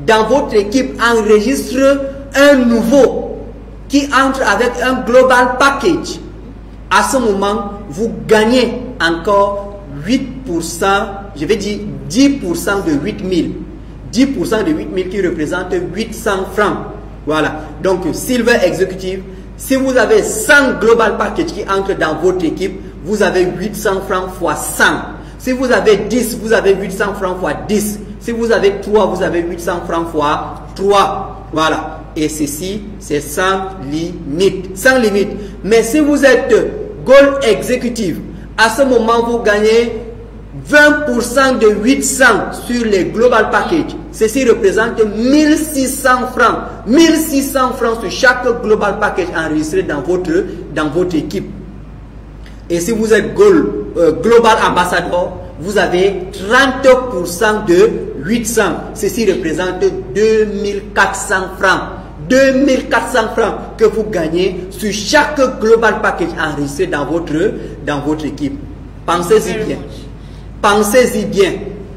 dans votre équipe enregistre un nouveau qui entre avec un global package, à ce moment, vous gagnez encore 8%, je vais dire 10% de 8000. 10% de 8000 qui représente 800 francs. Voilà. Donc, Silver Executive, si vous avez 100 Global Package qui entrent dans votre équipe, vous avez 800 francs x 100. Si vous avez 10, vous avez 800 francs x 10. Si vous avez 3, vous avez 800 francs x 3. Voilà. Et ceci, c'est sans limite. Sans limite. Mais si vous êtes Gold Executive, à ce moment, vous gagnez 20% de 800 sur les Global Package. Ceci représente 1600 francs. 1600 francs sur chaque Global Package enregistré dans votre équipe. Et si vous êtes Global Ambassador, vous avez 30% de 800. Ceci représente 2400 francs. 2400 francs que vous gagnez sur chaque Global Package enregistré dans votre équipe. Pensez-y bien. Pensez-y bien.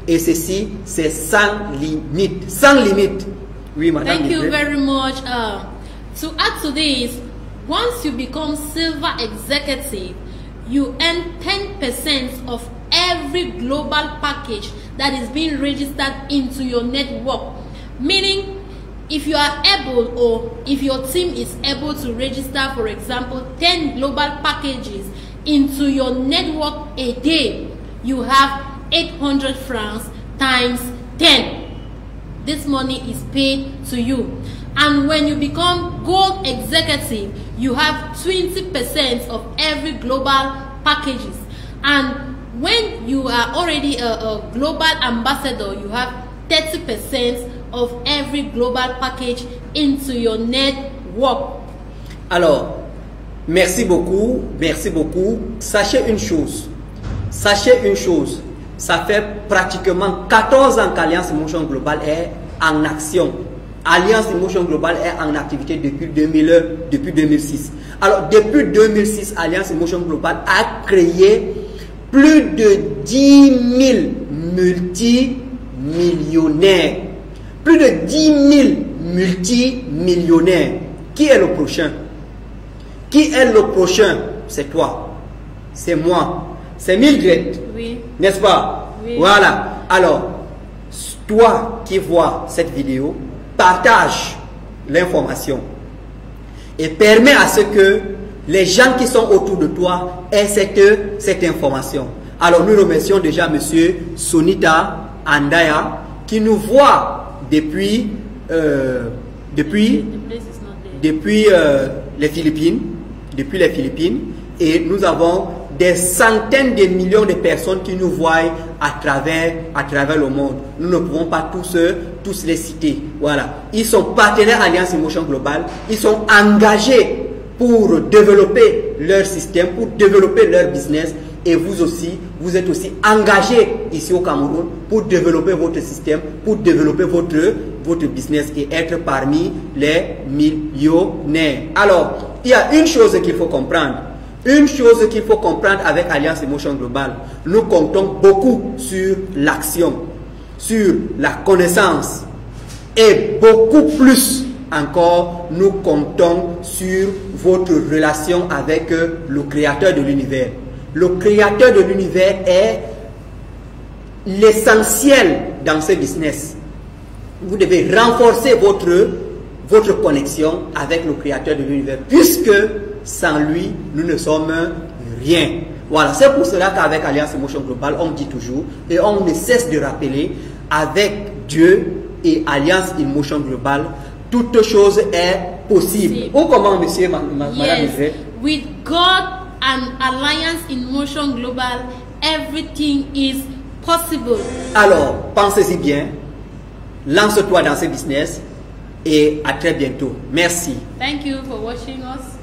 Et ceci, c'est sans limite. Sans limite. Oui, madame. Thank you very much. To add to this, once you become Silver Executive, you earn 10% of every global package that is being registered into your network. Meaning, if you are able, or if your team is able to register, for example, 10 global packages into your network a day, you have 800 francs times 10. This money is paid to you. And when you become Gold Executive, you have 20% of every global packages. And when you are already a global ambassador, you have 30% of every global package into your network. Alors, merci beaucoup, merci beaucoup. Sachez une chose, ça fait pratiquement 14 ans qu'Alliance Motion Global est en action. Alliance Motion Global est en activité depuis 2006. Alors, depuis 2006, Alliance Motion Global a créé plus de 10 000 multimillionnaires. Plus de 10 000 multimillionnaires. Qui est le prochain? Qui est le prochain? C'est toi. C'est moi. C'est Mildred. Oui. N'est-ce pas? Oui. Voilà. Alors, toi qui vois cette vidéo, partage l'information et permets à ce que les gens qui sont autour de toi aient cette information. Alors, nous remercions déjà M. Sonita Andaya qui nous voit depuis les Philippines. Et nous avons des centaines de millions de personnes qui nous voient à travers le monde. Nous ne pouvons pas tous les citer. Voilà. Ils sont partenaires Alliance Motion Global. Ils sont engagés pour développer leur système, pour développer leur business. Et vous aussi, vous êtes aussi engagés ici au Cameroun pour développer votre système, pour développer votre business et être parmi les millionnaires. Alors, il y a une chose qu'il faut comprendre. Une chose qu'il faut comprendre avec Alliance Motion Global, nous comptons beaucoup sur l'action, sur la connaissance et beaucoup plus encore, nous comptons sur votre relation avec le créateur de l'univers. Le créateur de l'univers est l'essentiel dans ce business. Vous devez renforcer votre connexion avec le créateur de l'univers, puisque sans lui, nous ne sommes rien. Voilà, c'est pour cela qu'avec Alliance Motion Global, on dit toujours et on ne cesse de rappeler, avec Dieu et Alliance Motion Global, toute chose est possible. Ou comment, monsieur, madame? Yes, with God and Alliance Motion Global, everything is possible. Alors, pensez-y bien, lance-toi dans ce business et à très bientôt. Merci. Thank you for watching us.